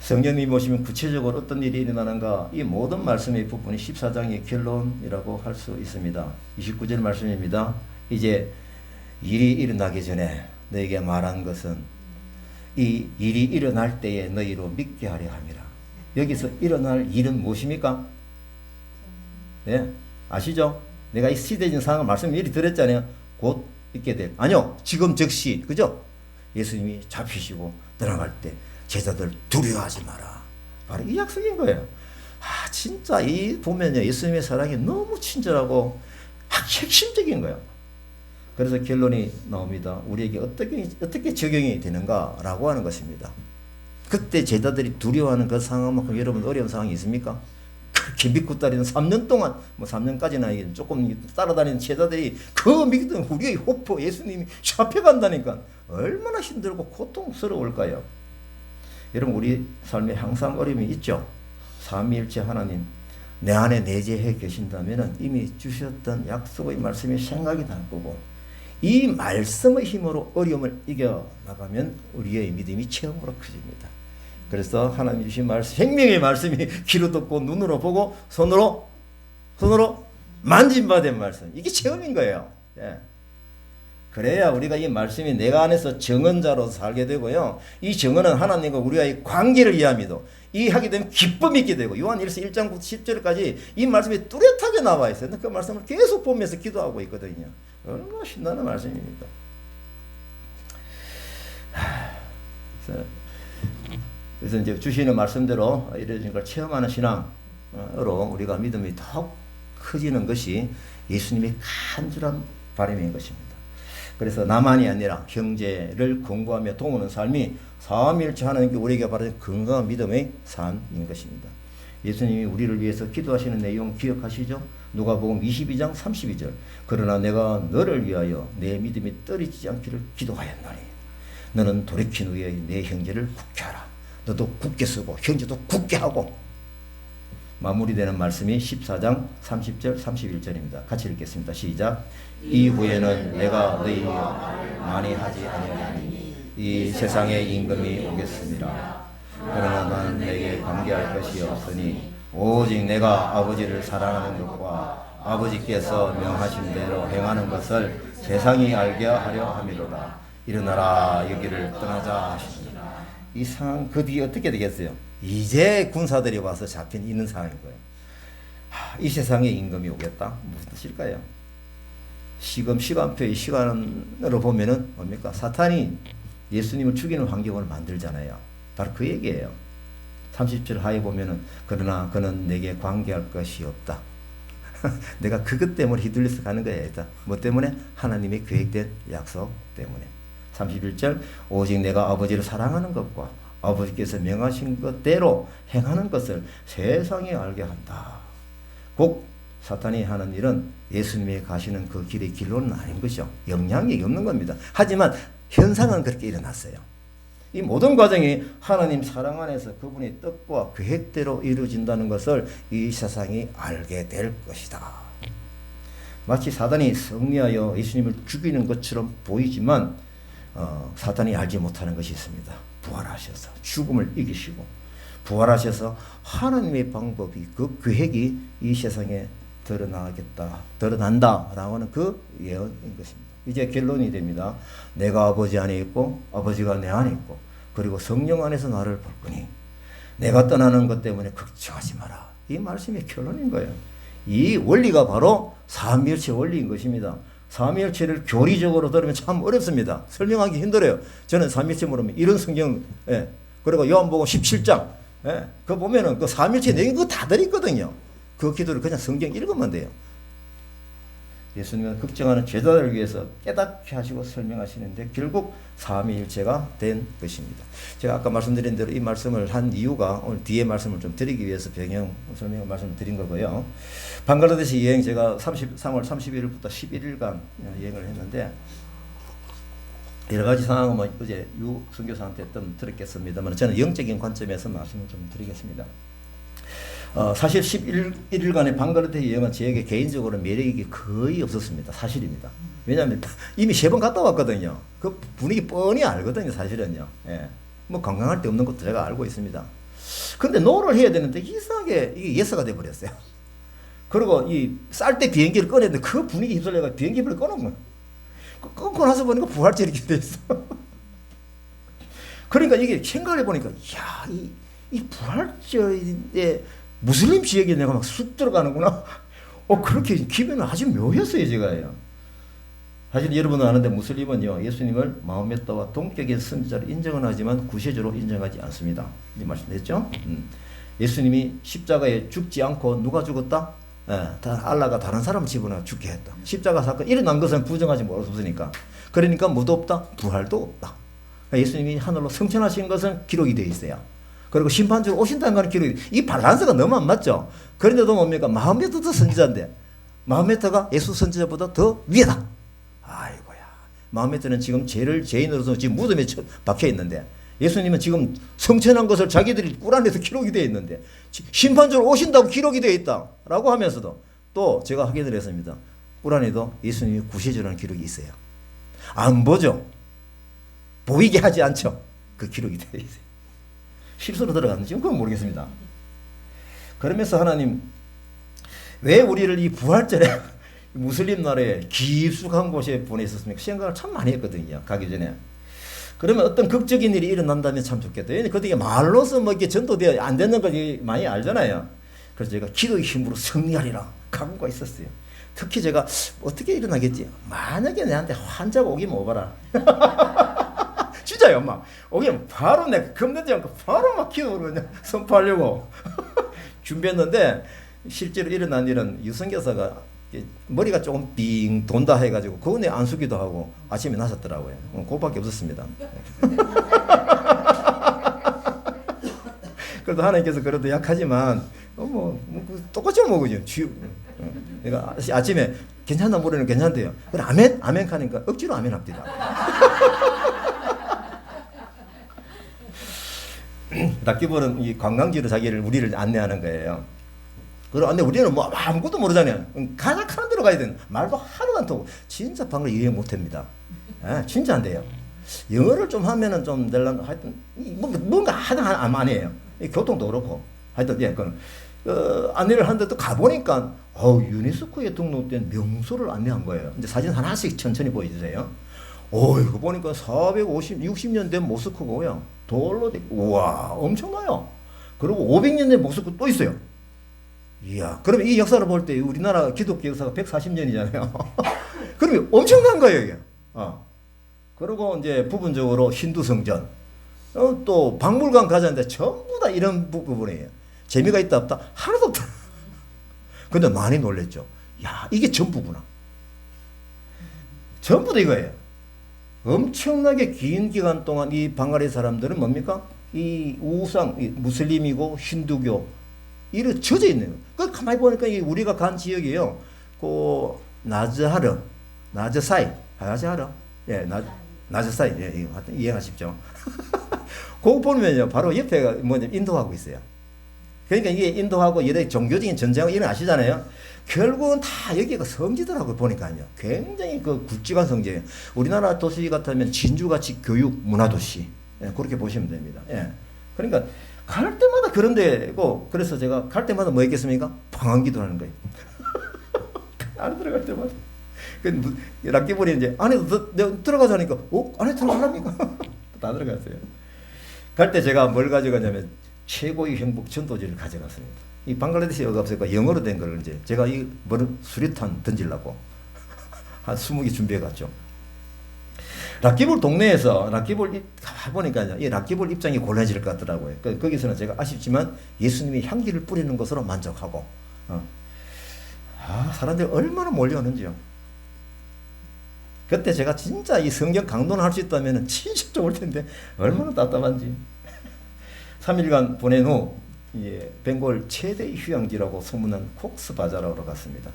성령님이 오시면 구체적으로 어떤 일이 일어나는가, 이 모든 말씀의 부분이 14장의 결론이라고 할 수 있습니다. 29절 말씀입니다. 이제 일이 일어나기 전에 너에게 말한 것은 이 일이 일어날 때에 너희로 믿게 하려 함이라. 여기서 일어날 일은 무엇입니까? 네, 아시죠? 내가 이 시대적인 상황을 말씀 미리 드렸잖아요. 곧 있게 될. 아니요, 지금 즉시, 그죠? 예수님이 잡히시고 떠나갈 때 제자들 두려워하지 마라. 바로 이 약속인 거예요. 아, 진짜 이 보면요, 예수님의 사랑이 너무 친절하고 핵심적인 거예요. 그래서 결론이 나옵니다. 우리에게 어떻게 적용이 되는가라고 하는 것입니다. 그때 제자들이 두려워하는 그 상황만큼 여러분 어려운 상황이 있습니까? 그렇게 믿고 따르는 3년 동안, 뭐 3년까지나 조금 따라다니는 제자들이 그 믿던 우리의 호프 예수님이 잡혀간다니까 얼마나 힘들고 고통스러울까요? 여러분, 우리 삶에 항상 어려움이 있죠. 삼위일체 하나님 내 안에 내재해 계신다면 이미 주셨던 약속의 말씀이 생각이 날 거고, 이 말씀의 힘으로 어려움을 이겨나가면 우리의 믿음이 체험으로 커집니다. 그래서 하나님 주신 말씀, 생명의 말씀이 귀로 듣고 눈으로 보고 손으로 만진받은 말씀, 이게 체험인 거예요. 예. 그래야 우리가 이 말씀이 내가 안에서 정언자로 살게 되고요. 이 정언은 하나님과 우리와의 관계를 이해합니다. 이해하게 되면 기쁨이 있게 되고, 요한 1서 1장부터 10절까지 이 말씀이 뚜렷하게 나와 있어요. 그 말씀을 계속 보면서 기도하고 있거든요. 얼마나 신나는 말씀입니다. 그래서 이제 주시는 말씀대로 이런 걸 체험하는 신앙으로 우리가 믿음이 더욱 커지는 것이 예수님의 간절한 바람인 것입니다. 그래서 나만이 아니라 형제를 공부하며 도우는 삶이 삼위일체 하나님께 우리에게 바라는 건강한 믿음의 삶인 것입니다. 예수님이 우리를 위해서 기도하시는 내용 기억하시죠? 누가복음 22장 32절. 그러나 내가 너를 위하여 내 믿음이 떨어지지 않기를 기도하였노니 너는 돌이킨 후에 내 형제를 굳게 하라. 너도 굳게 쓰고 형제도 굳게 하고. 마무리되는 말씀이 14장 30절 31절입니다. 같이 읽겠습니다. 시작. 이후에는 내가 너희와 많이 하지 아니하리니 이 세상의 임금이 오겠습니다. 그러나 나는 내게 관계할 것이 없으니 오직 내가 아버지를 사랑하는 것과 아버지께서 명하신 대로 행하는 것을 세상이 알게 하려 함이로다. 일어나라, 여기를 떠나자 하시니라. 이 상황 그 뒤에 어떻게 되겠어요? 이제 군사들이 와서 잡힌 있는 상황인 거예요. 이 세상에 임금이 오겠다. 무슨 뜻일까요? 시간표의 시간으로 보면은 뭡니까? 사탄이 예수님을 죽이는 환경을 만들잖아요. 바로 그 얘기예요. 30절 하에 보면은 그러나 그는 내게 관계할 것이 없다. 내가 그것 때문에 휘둘려서 가는 거야. 일단 뭐 때문에? 하나님의 계획된 약속 때문에. 31절 오직 내가 아버지를 사랑하는 것과 아버지께서 명하신 것대로 행하는 것을 세상에 알게 한다. 곧 사탄이 하는 일은 예수님이 가시는 그 길의 길로는 아닌 것이죠. 영향력이 없는 겁니다. 하지만 현상은 그렇게 일어났어요. 이 모든 과정이 하나님 사랑 안에서 그분의 뜻과 계획대로 이루어진다는 것을 이 세상이 알게 될 것이다. 마치 사단이 승리하여 예수님을 죽이는 것처럼 보이지만 사단이 알지 못하는 것이 있습니다. 부활하셔서 죽음을 이기시고 부활하셔서 하나님의 방법이 그 계획이 이 세상에 드러난다라고 하는 그 예언인 것입니다. 이제 결론이 됩니다. 내가 아버지 안에 있고 아버지가 내 안에 있고 그리고 성령 안에서 나를 볼 거니 내가 떠나는 것 때문에 걱정하지 마라. 이 말씀이 결론인 거예요. 이 원리가 바로 삼위일체 원리인 것입니다. 삼위일체를 교리적으로 들으면 참 어렵습니다. 설명하기 힘들어요. 저는 삼위일체 모르면 이런 성경, 그리고 요한복음 17장, 그거 보면은 그 삼위일체 내용 그거 다 들어있거든요. 그 기도를 그냥 성경 읽으면 돼요. 예수님은 걱정하는 제자들을 위해서 깨닫게 하시고 설명하시는데 결국 삼위일체가 된 것입니다. 제가 아까 말씀드린 대로 이 말씀을 한 이유가 오늘 뒤에 말씀을 좀 드리기 위해서 배경 설명을 말씀을 드린 거고요. 방글라데시 여행 제가 3월 31일부터 11일간 여행을 했는데 여러 가지 상황은 어제 유 선교사한테 좀 들었겠습니다만 저는 영적인 관점에서 말씀을 좀 드리겠습니다. 사실 11일간의 방글라데시 여행은 저에게 개인적으로 매력이 거의 없었습니다. 사실입니다. 왜냐하면 이미 3번 갔다 왔거든요. 그 분위기 뻔히 알거든요. 사실은요. 뭐 관광할 데 없는 것도 제가 알고 있습니다. 그런데 노를 해야 되는데 이상하게 이게 예스가 돼버렸어요. 그리고 이 쌀 때 비행기를 꺼냈는데 그 분위기 휩쓸려가 비행기를 꺼놓은 거예요. 끊고 나서 보니까 부활절이 이렇게 돼 있어. 그러니까 이게 생각을 해보니까 이야 이 부활절인데 무슬림 지역에 내가 막 쑥 들어가는구나. 그렇게 기분은 아주 묘했어요, 제가요. 사실 여러분은 아는데 무슬림은요, 예수님을 마호메트와 동격의 선지자로 인정은 하지만 구세주로 인정하지 않습니다. 이 말씀드렸죠? 예수님이 십자가에 죽지 않고 누가 죽었다? 알라가 다른 사람 집어넣어 죽게 했다. 십자가 사건 일어난 것은 부정하지 못했으니까. 그러니까 무도 없다, 부활도 없다. 예수님이 하늘로 승천하신 것은 기록이 되어 있어요. 그리고 심판주로 오신다는 것은 기록이 이 밸런스가 너무 안 맞죠. 그런데도 뭡니까? 마호메트도 선지자인데 마호메트가 예수 선지자보다 더 위에다. 아이고야. 마호메트는 지금 죄인으로서 지금 무덤에 박혀 있는데 예수님은 지금 성천한 것을 자기들이 꿀안에서 기록이 되어 있는데 심판주로 오신다고 기록이 되어 있다라고 하면서도 또 제가 확인을 했습니다. 꿀안에도 예수님이 구세주라는 기록이 있어요. 안 보죠. 보이게 하지 않죠. 그 기록이 되어 있어요. 실수로 들어갔는지 그건 모르겠습니다. 그러면서 하나님 왜 우리를 이 부활절에 무슬림 나라에 깊숙한 곳에 보내셨습니까? 생각을 참 많이 했거든요. 가기 전에. 그러면 어떤 극적인 일이 일어난다면 참 좋겠다. 그때 말로서 뭐 이렇게 전도되어 안 되는 거 많이 알잖아요. 그래서 제가 기도의 힘으로 승리하리라 각오가 있었어요. 특히 제가 어떻게 일어나겠지? 만약에 내한테 환자가 오기면 오봐라. 진짜요, 막. 오기면 바로 내가 겁내지 않고 바로 막 기도로 그냥 선포하려고 준비했는데 실제로 일어난 일은 유선교사가 머리가 조금 빙 돈다 해가지고 그거에 안수기도 하고 아침에 나섰더라고요. 그거밖에 없었습니다. 그래도 하나님께서 그래도 약하지만 똑같이 먹으죠. 내가 아침에 괜찮나 모르는 괜찮대요. 그래 아멘 아멘 하니까 억지로 아멘 합니다. 락기볼은 이 관광지로 우리를 안내하는 거예요. 그런데 우리는 뭐 아무것도 모르잖아요. 가장 하는 데로 가야 되는 말도 하나도 안 통하고 진짜 방을 이해 못합니다. 진짜 안 돼요. 영어를 좀 하면은 좀 될란 하여튼 뭔가 하다 안 해요. 교통도 그렇고 하여튼 안내를 하는데 또 가보니까 유네스코에 등록된 명소를 안내한 거예요. 이제 사진 하나씩 천천히 보여주세요. 이거 보니까 60년 된 모스크고요. 돌로 돼. 우와, 엄청나요. 그리고 500년 된 모스크 또 있어요. 이야, 그러면 이 역사를 볼 때 우리나라 기독교 역사가 140년이잖아요. 그러면 엄청난 거예요, 이게. 그리고 이제 부분적으로 힌두 성전, 또 박물관 가자는데 전부 다 이런 부분이에요. 재미가 있다 없다? 하나도 없다. 근데 많이 놀랬죠. 야, 이게 전부구나. 전부 다 이거예요. 엄청나게 긴 기간 동안 이 방가리 사람들은 뭡니까? 이 우상, 무슬림이고 힌두교, 이래 젖어 있는 거예요. 가만히 보니까 우리가 간 지역이에요. 그 나즈하르, 나즈사이, 나즈하르, 예, 나즈사이, 예, 이거 이해하십죠? 그거 보면요, 바로 옆에가 뭐냐 인도하고 있어요. 그러니까 이게 인도하고 여러 종교적인 전쟁하고 이런 아시잖아요. 결국은 다 여기가 성지더라고요, 보니까요. 굉장히 그 굵직한 성지예요. 우리나라 도시 같으면 진주같이 교육 문화도시. 예, 그렇게 보시면 됩니다. 예. 그러니까 갈 때마다 그런 데고, 그래서 제가 갈 때마다 뭐 했겠습니까? 방언기도 하는 거예요. 안에 들어갈 때마다. 락기볼이 이제 안에 들어가자니까, 안에 들어가랍니까? 다 들어갔어요. 갈 때 제가 뭘 가져가냐면, 최고의 행복 전도지를 가져갔습니다. 이 방글라데시어가 없으니까 영어로 된 걸 이제 제가 이 수류탄 던지려고 한 20개 준비해 갔죠. 락기볼 동네에서 락기볼 가보니까 이 락기볼 입장이 곤란해질 것 같더라고요. 거기서는 제가 아쉽지만 예수님이 향기를 뿌리는 것으로 만족하고, 사람들이 얼마나 몰려오는지요. 그때 제가 진짜 이 성경 강론을 할 수 있다면 진짜 좋을 텐데 얼마나 답답한지. 3일간 보낸 후 벵골 최대의 휴양지라고 소문난 콕스바자라로 갔습니다.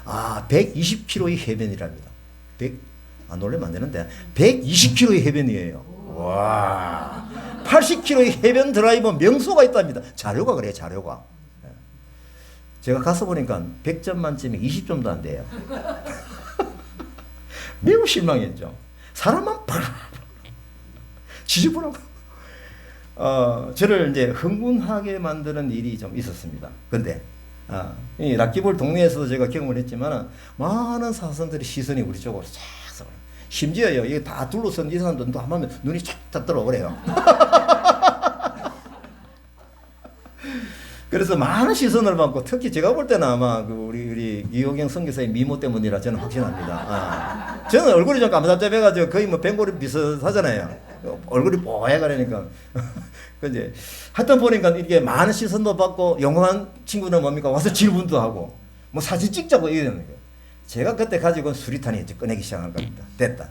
120km의 해변이랍니다. 놀라면 안 되는데 120km의 해변이에요. 와, 80km의 해변 드라이버 명소가 있답니다. 자료가 그래요, 자료가. 제가 가서 보니까 100점 만점에 20점도 안 돼요. 매우 실망했죠. 사람만 지저분하고. 저를 이제 흥분하게 만드는 일이 좀 있었습니다. 근데 이 락기볼 동네에서도 제가 경험을 했지만 많은 사선들의 시선이 우리 쪽으로 쫙 서. 심지어요, 이게 다 둘러선 이 사람들도 하면 눈이 쫙 들어 그래요. 그래서 많은 시선을 받고, 특히 제가 볼 때는 아마 그 우리 이호경 선교사의 미모 때문이라 저는 확신합니다. 저는 얼굴이 좀 깜짝잡해가지고 거의 뭐 벵골이 비슷하잖아요. 얼굴이 뽀해가려니까. 근데 하여튼 보니까 이렇게 많은 시선도 받고, 영화한 친구는 뭡니까? 와서 질문도 하고, 뭐 사진 찍자고 이러는 거예요. 제가 그때 가지고 온 수리탄이 이제 꺼내기 시작한 겁니다. 됐다.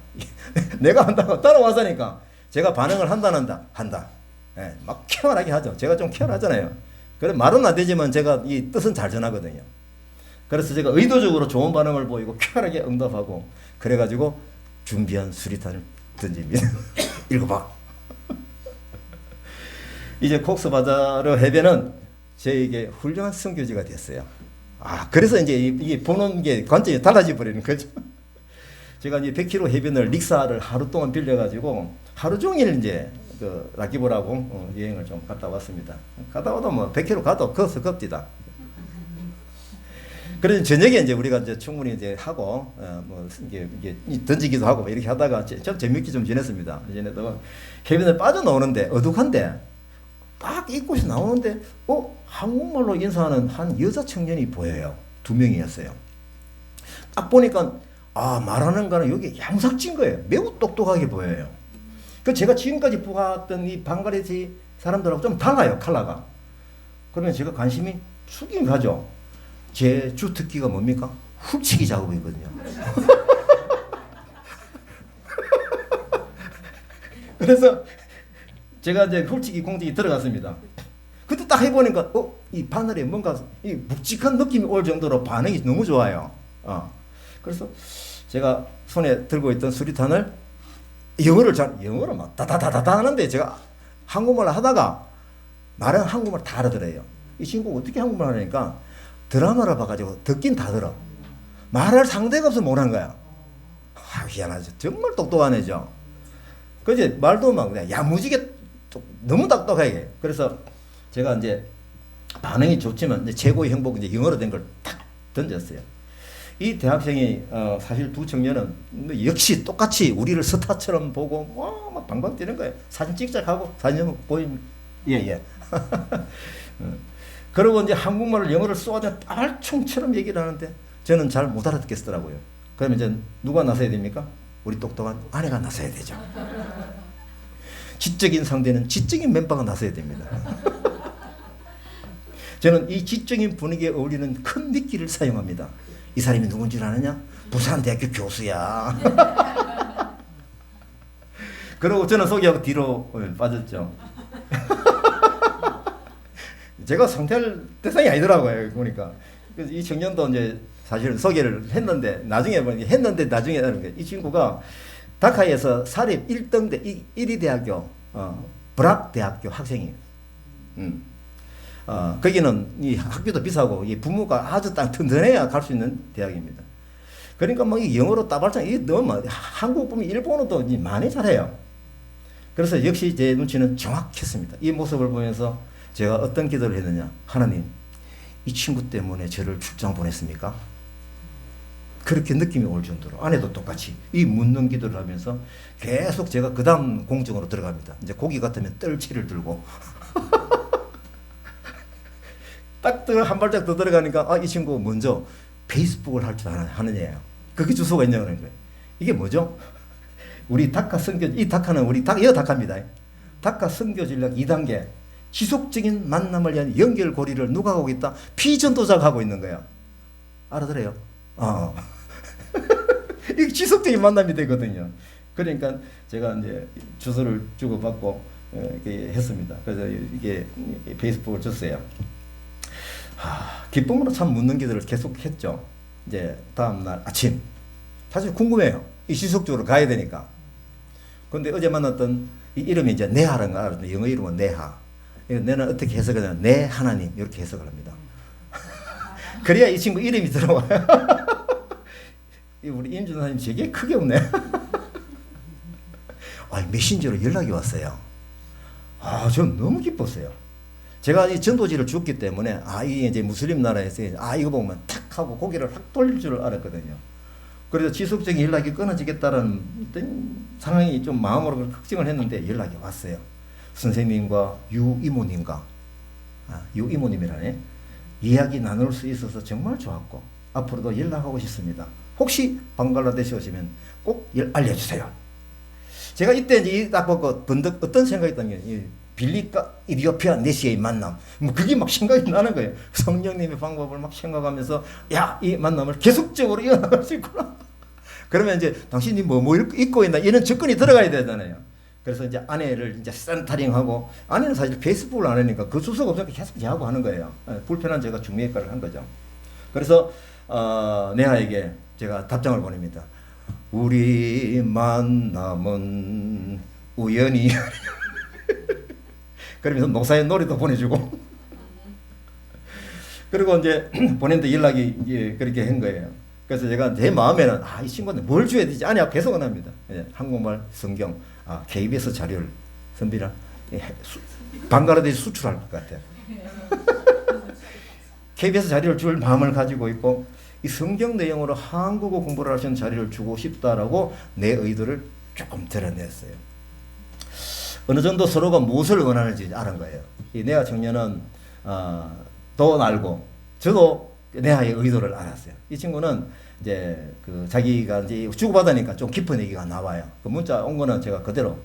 내가 한다고 따라와서니까 제가 반응을 한다. 예, 막 쾌활하게 하죠. 제가 좀 쾌활하잖아요. 그래 말은 안 되지만 제가 이 뜻은 잘 전하거든요. 그래서 제가 의도적으로 좋은 반응을 보이고 쾌활하게 응답하고, 그래가지고 준비한 수리탄을 던집니다. 읽어봐. 이제 콕스바자르 해변은 저에게 훌륭한 선교지가 됐어요. 그래서 이제 이게 보는 게 관점이 달라져 버리는 거죠. 제가 이제 100km 해변을 릭사를 하루 동안 빌려가지고 하루 종일 이제 그 락기볼하고 여행을 좀 갔다 왔습니다. 갔다 와도 뭐 100km 가도 거기서 겁디다. 그래서 저녁에 이제 우리가 이제 충분히 이제 하고 뭐 이게 던지기도 하고 이렇게 하다가 좀 재밌게 좀 지냈습니다. 지내다가 해변에 빠져나오는데 어둑한데 딱 이곳이 나오는데 한국말로 인사하는 한 여자 청년이 보여요. 2명이었어요. 딱 보니까 말하는 거는 여기 양삭진 거예요. 매우 똑똑하게 보여요. 그 제가 지금까지 보았던 이 방글라데시 사람들하고 좀 달라요, 컬러가. 그러면 제가 관심이 숙이긴 가죠. 제 주특기가 뭡니까? 훅치기 작업이거든요. 그래서 제가 이제 훅치기 공직이 들어갔습니다. 그때 딱 해보니까 이 바늘에 뭔가 이 묵직한 느낌이 올 정도로 반응이 너무 좋아요. 그래서 제가 손에 들고 있던 수리탄을 영어를 막 다다다다다 하는데 제가 한국말을 하다가 말은 한국말 다 알아들어요. 이 친구가 어떻게 한국말 하니까 드라마를 봐가지고 듣긴 다 들어. 말할 상대가 없어 못한 거야. 희한하죠. 정말 똑똑한 애죠. 그지 말도 막 그냥 야무지게 너무 똑똑하게. 그래서 제가 이제 반응이 좋지만 이제 최고의 행복 이제 영어로 된 걸 탁 던졌어요. 이 대학생이 사실 두 청년은 역시 똑같이 우리를 스타처럼 보고 막 방방 뛰는 거예요. 사진 찍자 하고 사진 보임 예. 그리고 이제 한국말을 영어를 쏘아서 빨총처럼 얘기를 하는데 저는 잘 못 알아듣겠더라고요. 그러면 이제 누가 나서야 됩니까? 우리 똑똑한 아내가 나서야 되죠. 지적인 상대는 지적인 멤버가 나서야 됩니다. 저는 이 지적인 분위기에 어울리는 큰 미끼를 사용합니다. 이 사람이 누군지 아느냐? 부산대학교 교수야. 그리고 저는 소개하고 뒤로 빠졌죠. 제가 상태할 대상이 아니더라고요, 보니까. 그래서 이 청년도 이제 사실은 소개를 했는데 나중에 보니 했는데 나중에 하는 거예요. 이 친구가 다카에서 사립 1등대 1위 대학교 브락 대학교 학생이에요. 거기는 이 학비도 비싸고 이 부모가 아주 딱 든든해야 갈 수 있는 대학입니다. 그러니까 뭐 이 영어로 따발장 이 너무 한국 보면 일본어도 많이 잘해요. 그래서 역시 제 눈치는 정확했습니다. 이 모습을 보면서 제가 어떤 기도를 했느냐. 하나님, 이 친구 때문에 저를 출장 보냈습니까? 그렇게 느낌이 올 정도로 아내도 똑같이 이 묻는 기도를 하면서 계속 제가 그 다음 공정으로 들어갑니다. 이제 고기 같으면 뜰채를 들고 딱 한 발짝 더 들어가니까 이 친구 먼저 페이스북을 할 줄 아는 애예요. 그게 주소가 있냐는 거예요. 이게 뭐죠? 우리 다카 선교, 이 다카는 이거 다카입니다. 다카 선교 전략 2단계. 지속적인 만남을 위한 연결고리를 누가 하고 있다? 피전도자가 하고 있는 거예요. 알아들어요? 이게 지속적인 만남이 되거든요. 그러니까 제가 이제 주소를 주고받고 이렇게 했습니다. 그래서 이게 페이스북을 줬어요. 기쁨으로 참 묻는 기도를 계속 했죠. 이제 다음날 아침. 사실 궁금해요. 이 지속적으로 가야 되니까. 근데 어제 만났던 이 이름이 이제 네하라는 거 알았는데 영어 이름은 네하. 내는 어떻게 해석하냐. 네 하나님. 이렇게 해석을 합니다. 그래야 이 친구 이름이 들어와요. 우리 임준사님 되게 크게 웃네. 메신저로 연락이 왔어요. 전 너무 기뻤어요. 제가 이 전도지를 줬기 때문에 이게 이제 무슬림 나라에서 이거 보면 탁 하고 고개를 확 돌릴 줄 알았거든요. 그래서 지속적인 연락이 끊어지겠다는 어떤 상황이 좀 마음으로 걱정을 했는데 연락이 왔어요. 선생님과 유 이모님과 유 이모님이라네 이야기 나눌 수 있어서 정말 좋았고 앞으로도 연락하고 싶습니다. 혹시 방글라데시 오시면 꼭 알려주세요. 제가 이때 이제 딱 보고 번뜩 어떤 생각이 있다면 빌리과 이디오피아 네시의 만남 그게 막 생각이 나는 거예요. 성령님의 방법을 막 생각하면서 이 만남을 계속적으로 이어나갈 수 있구나. 그러면 이제 당신이 뭐 입고 있나 이런 접근이 들어가야 되잖아요. 그래서 이제 아내를 이제 센터링하고 아내는 사실 페이스북을 안 하니까 그 주소가 없으니까 계속 제하고 하는 거예요. 불편한 제가 중매역할을 한 거죠. 그래서 네하에게 제가 답장을 보냅니다. 우리 만남은 우연히 그러면서 노사의 노래도 보내주고 그리고 이제 보냈는데 연락이 이제 그렇게 한 거예요. 그래서 제가 제 마음에는 이 친구한테 뭘 줘야 되지? 아니 계속은 합니다. 한국말 성경 KBS 자료를 선비라 방글라데시 수출할 것 같아요. KBS 자료를 줄 마음을 가지고 있고 이 성경 내용으로 한국어 공부를 하시는 자료를 주고 싶다라고 내 의도를 조금 드러냈어요. 어느 정도 서로가 무엇을 원하는지 아는 거예요. 이 네하 청년은 돈 알고 저도 네하의 의도를 알았어요. 이 친구는 이제 그 자기가 이제 주고받으니까 좀 깊은 얘기가 나와요. 그 문자 온 거는 제가 그대로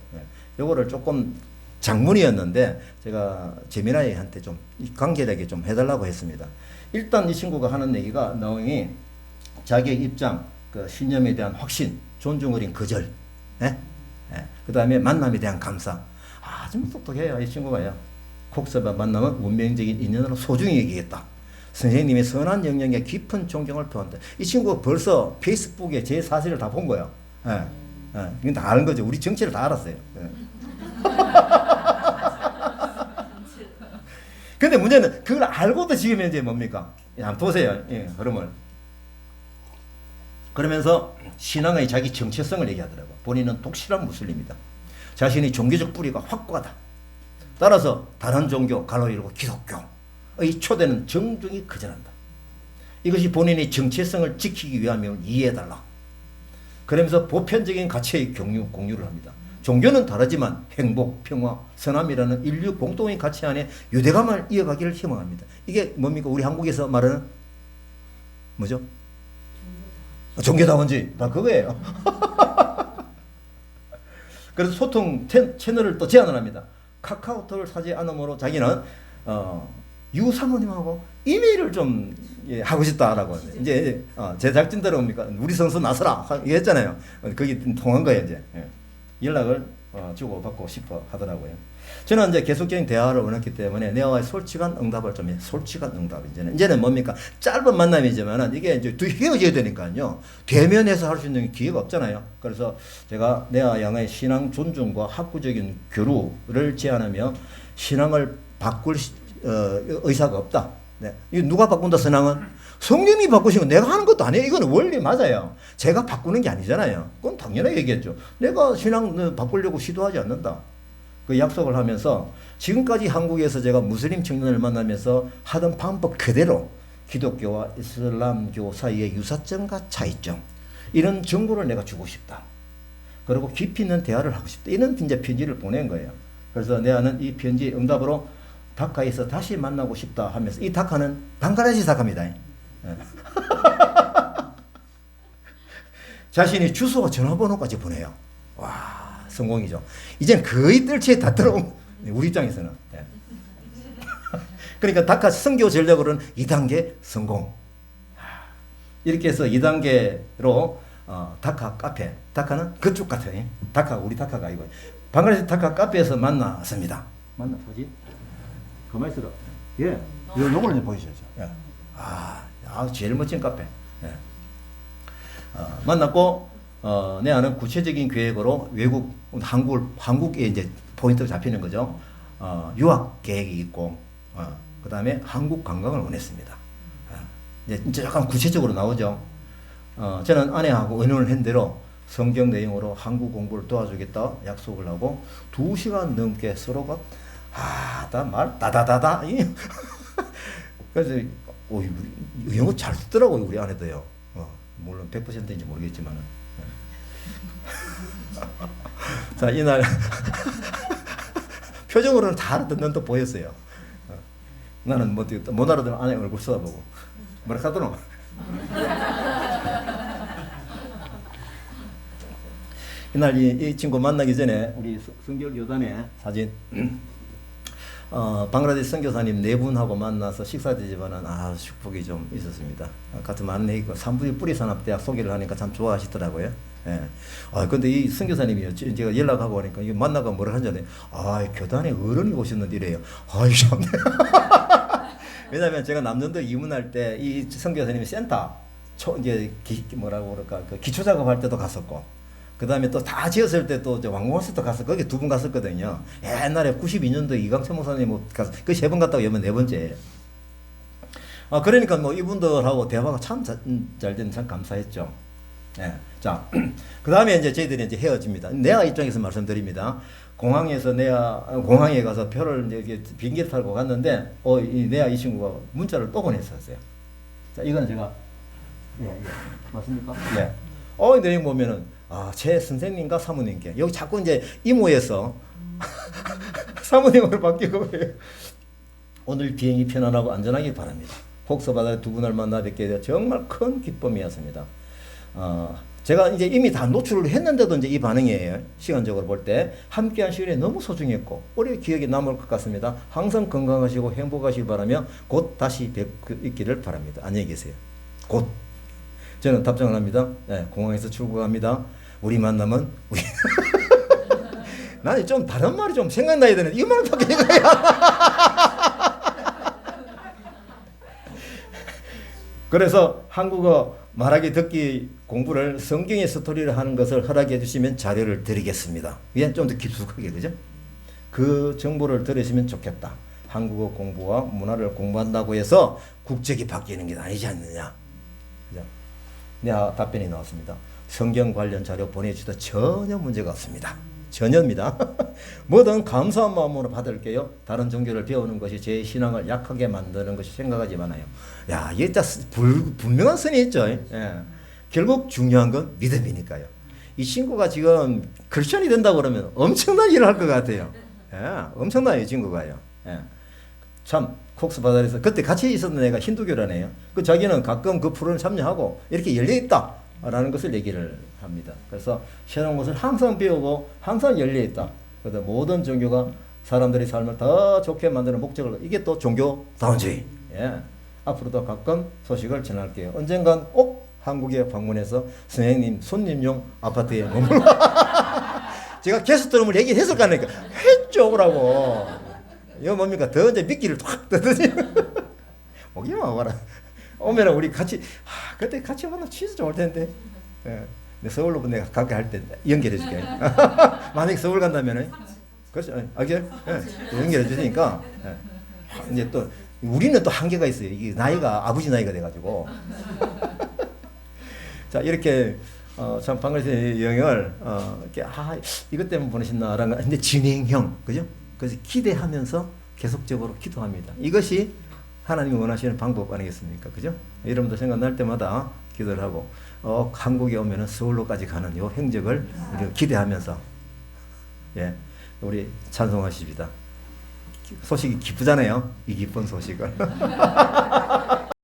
요거를 조금 장문이었는데 제가 재미나이한테 좀 간결하게 좀 해달라고 했습니다. 일단 이 친구가 하는 얘기가 내용이 자기의 입장, 그 신념에 대한 확신, 존중 어린 거절, 그 다음에 만남에 대한 감사. 아주 똑똑해요, 이 친구가요. 곡서바 만남은 운명적인 인연으로 소중히 여기겠다. 선생님의 선한 영역에 깊은 존경을 표한다. 이 친구가 벌써 페이스북에 제 사실을 다 본 거예요. 이건 다 아는 거죠. 우리 정체를 다 알았어요. 근데 문제는 그걸 알고도 지금 현재 뭡니까? 한번 보세요. 흐름을. 그러면서 신앙의 자기 정체성을 얘기하더라고. 본인은 독실한 무슬림이다. 자신의 종교적 뿌리가 확고하다. 따라서 다른 종교, 가로 열고 기독교의 초대는 정중히 거절한다. 이것이 본인의 정체성을 지키기 위함을 이해해달라. 그러면서 보편적인 가치의 공유를 합니다. 종교는 다르지만 행복, 평화, 선함이라는 인류 공통의 가치 안에 유대감을 이어가기를 희망합니다. 이게 뭡니까? 우리 한국에서 말하는 뭐죠? 종교다원주의. 다 그거예요. 그래서 소통 채널을 또 제안을 합니다. 카카오톡을 사지 않으므로 자기는 유 사모님하고 이메일을 좀 하고 싶다라고 이제 제작진대로 뭡니까? 우리 선수 나서라 했잖아요. 거기 통한 거예요 이제. 연락을 주고받고 싶어 하더라고요. 저는 이제 계속적인 대화를 원했기 때문에 내와의 솔직한 응답을 좀 해. 솔직한 응답. 이제는 뭡니까? 짧은 만남이지만은 이게 이제 헤어져야 되니까요. 대면에서 할 수 있는 기회가 없잖아요. 그래서 제가 내와 양의 신앙 존중과 학구적인 교류를 제안하며 신앙을 바꿀 의사가 없다. 네. 이거 누가 바꾼다, 신앙은? 성령이 바꾸시면 내가 하는 것도 아니에요. 이거는 원리 맞아요. 제가 바꾸는 게 아니잖아요. 그건 당연하게 얘기했죠. 내가 신앙 바꾸려고 시도하지 않는다. 그 약속을 하면서 지금까지 한국에서 제가 무슬림 청년을 만나면서 하던 방법 그대로 기독교와 이슬람교 사이의 유사점과 차이점, 이런 정보를 내가 주고 싶다. 그리고 깊이 있는 대화를 하고 싶다. 이런 이제 편지를 보낸 거예요. 그래서 내가는 이 편지의 응답으로 다카에서 다시 만나고 싶다 하면서, 이 다카는 방글라데시 다카입니다. 자신이 주소와 전화번호까지 보내요. 와, 성공이죠. 이젠 거의 뜰채에 다 들어온, 우리 입장에서는. 그러니까 다카 선교 전략으로는 2단계 성공. 이렇게 해서 2단계로 다카 카페, 다카는 그쪽 같아요. 다카, 우리 다카가 아니고 방글라데시 다카 카페에서 만났습니다. 뭐지? 가만히 있어라. 예, 요거를 좀 보여주셔야죠. 예. 제일 멋진 카페. 예. 만났고, 내 아는 구체적인 계획으로 한국에 이제 포인트가 잡히는 거죠. 유학 계획이 있고, 그 다음에 한국 관광을 원했습니다. 이제 약간 구체적으로 나오죠. 저는 아내하고 의논을 한 대로 성경 내용으로 한국 공부를 도와주겠다 약속을 하고 2시간 넘게 서로가 다다다다. 그래서 영어 잘 쓰더라고요, 우리 아내도요. 물론 100%인지 모르겠지만은. 자, 이날 표정으로는 다 알아듣는 듯 보였어요. 나는 못 알아듣는 아내 얼굴 쳐다보고 뭐라 하더노. 이날 이 친구 만나기 전에 우리 성결교단의 사진, 방글라데시 선교사님 4분하고 만나서 식사드리지만은 축복이 좀 있었습니다. 같은 만나고 산부인 뿌리산업대학 소개를 하니까 참 좋아하시더라고요. 예. 근데 이 선교사님이요, 제가 연락하고 하니까 이거 만나가 뭐라 하는지 교단에 어른이 오셨는데 이래요. 참. 왜냐면 제가 남전도 입문할 때 이 선교사님이 센터 이제 뭐라고 그럴까, 그 기초 작업할 때도 갔었고, 그 다음에 또 다 지었을 때 또 왕궁호수도 가서 거기 2번 갔었거든요. 옛날에 92년도 이강철 목사님 가서 그 3번 갔다고 이번 4번째예요. 그러니까 뭐 이분들하고 대화가 참 잘 되는, 참 감사했죠. 예. 자, 그 다음에 이제 저희들이 이제 헤어집니다. 내가 입장에서 말씀드립니다. 공항에서 공항에 가서 표를 이제 비행기를 타고 갔는데, 이 친구가 문자를 또 보냈었어요. 자, 이건 제가, 맞습니까? 네. 내용 보면은, 제 선생님과 사모님께, 여기 자꾸 이제 이모에서 사모님으로 바뀌고, 오늘 비행이 편안하고 안전하길 바랍니다. 폭서바다에 2분을 만나 뵙게 되어 정말 큰 기쁨이었습니다. 제가 이제 이미 다 노출을 했는데도 이제 이 반응이에요. 시간적으로 볼 때 함께한 시간이 너무 소중했고 오래 기억에 남을 것 같습니다. 항상 건강하시고 행복하시기 바라며 곧 다시 뵙기를 바랍니다. 안녕히 계세요. 곧. 저는 답장을 합니다. 네, 공항에서 출국합니다. 우리 만남은 우리 나는 좀 다른 말이 좀 생각나야 되는데 이 말밖에 그래서 한국어 말하기 듣기 공부를 성경의 스토리를 하는 것을 허락해 주시면 자료를 드리겠습니다. 이게 좀 더 깊숙하게, 그죠? 그 정보를 들으시면 좋겠다. 한국어 공부와 문화를 공부한다고 해서 국적이 바뀌는 게 아니지 않느냐. 그죠? 네, 답변이 나왔습니다. 성경 관련 자료 보내주셔도 전혀 문제가 없습니다. 전혀입니다. 뭐든 감사한 마음으로 받을게요. 다른 종교를 배우는 것이 제 신앙을 약하게 만드는 것이 생각하지 마나요. 야, 이게 진짜 분명한 선이 있죠. 예. 결국 중요한 건 믿음이니까요. 이 친구가 지금 크리스천이 된다고 그러면 엄청난 일을 할 것 같아요. 예, 엄청나요, 이 친구가요. 예. 참, 콕스 바다에서 그때 같이 있었던 애가 힌두교라네요. 자기는 가끔 그 프로그램 참여하고 이렇게 열려있다 라는 것을 얘기를 합니다. 그래서 새로운 것을 항상 배우고 항상 열려있다. 그래서 모든 종교가 사람들의 삶을 더 좋게 만드는 목적을, 이게 또 종교다운주의. 예. 앞으로도 가끔 소식을 전할게요. 언젠간 꼭 한국에 방문해서 선생님 손님용 아파트에 머물러 제가 게스트룸을 얘기했을 거 아닙니까? 했죠, 오라고. 이거 뭡니까? 더 이제 미끼를 확 뜨더니. 오기만 와라. 오면은 우리 같이, 그때 같이 만나면 진짜 좋을 텐데. 예. 서울로 내가 가게 할 때 연결해 줄게. 만약에 서울 간다면은. 그렇죠. 예, 연결해 주니까. 예. 이제 또, 우리는 또 한계가 있어요. 이게 나이가 아버지 나이가 돼가지고. 자, 이렇게, 참 방글리스 여행을, 이렇게, 이것 때문에 보내셨나라는 거. 근데 진행형, 그죠? 그래서 기대하면서 계속적으로 기도합니다. 이것이 하나님이 원하시는 방법 아니겠습니까? 그죠? 여러분도 생각날 때마다 기도를 하고, 한국에 오면은 서울로까지 가는 요 행적을 우리가 기대하면서, 예, 우리 찬송하십니다. 소식이 기쁘잖아요. 이 기쁜 소식을.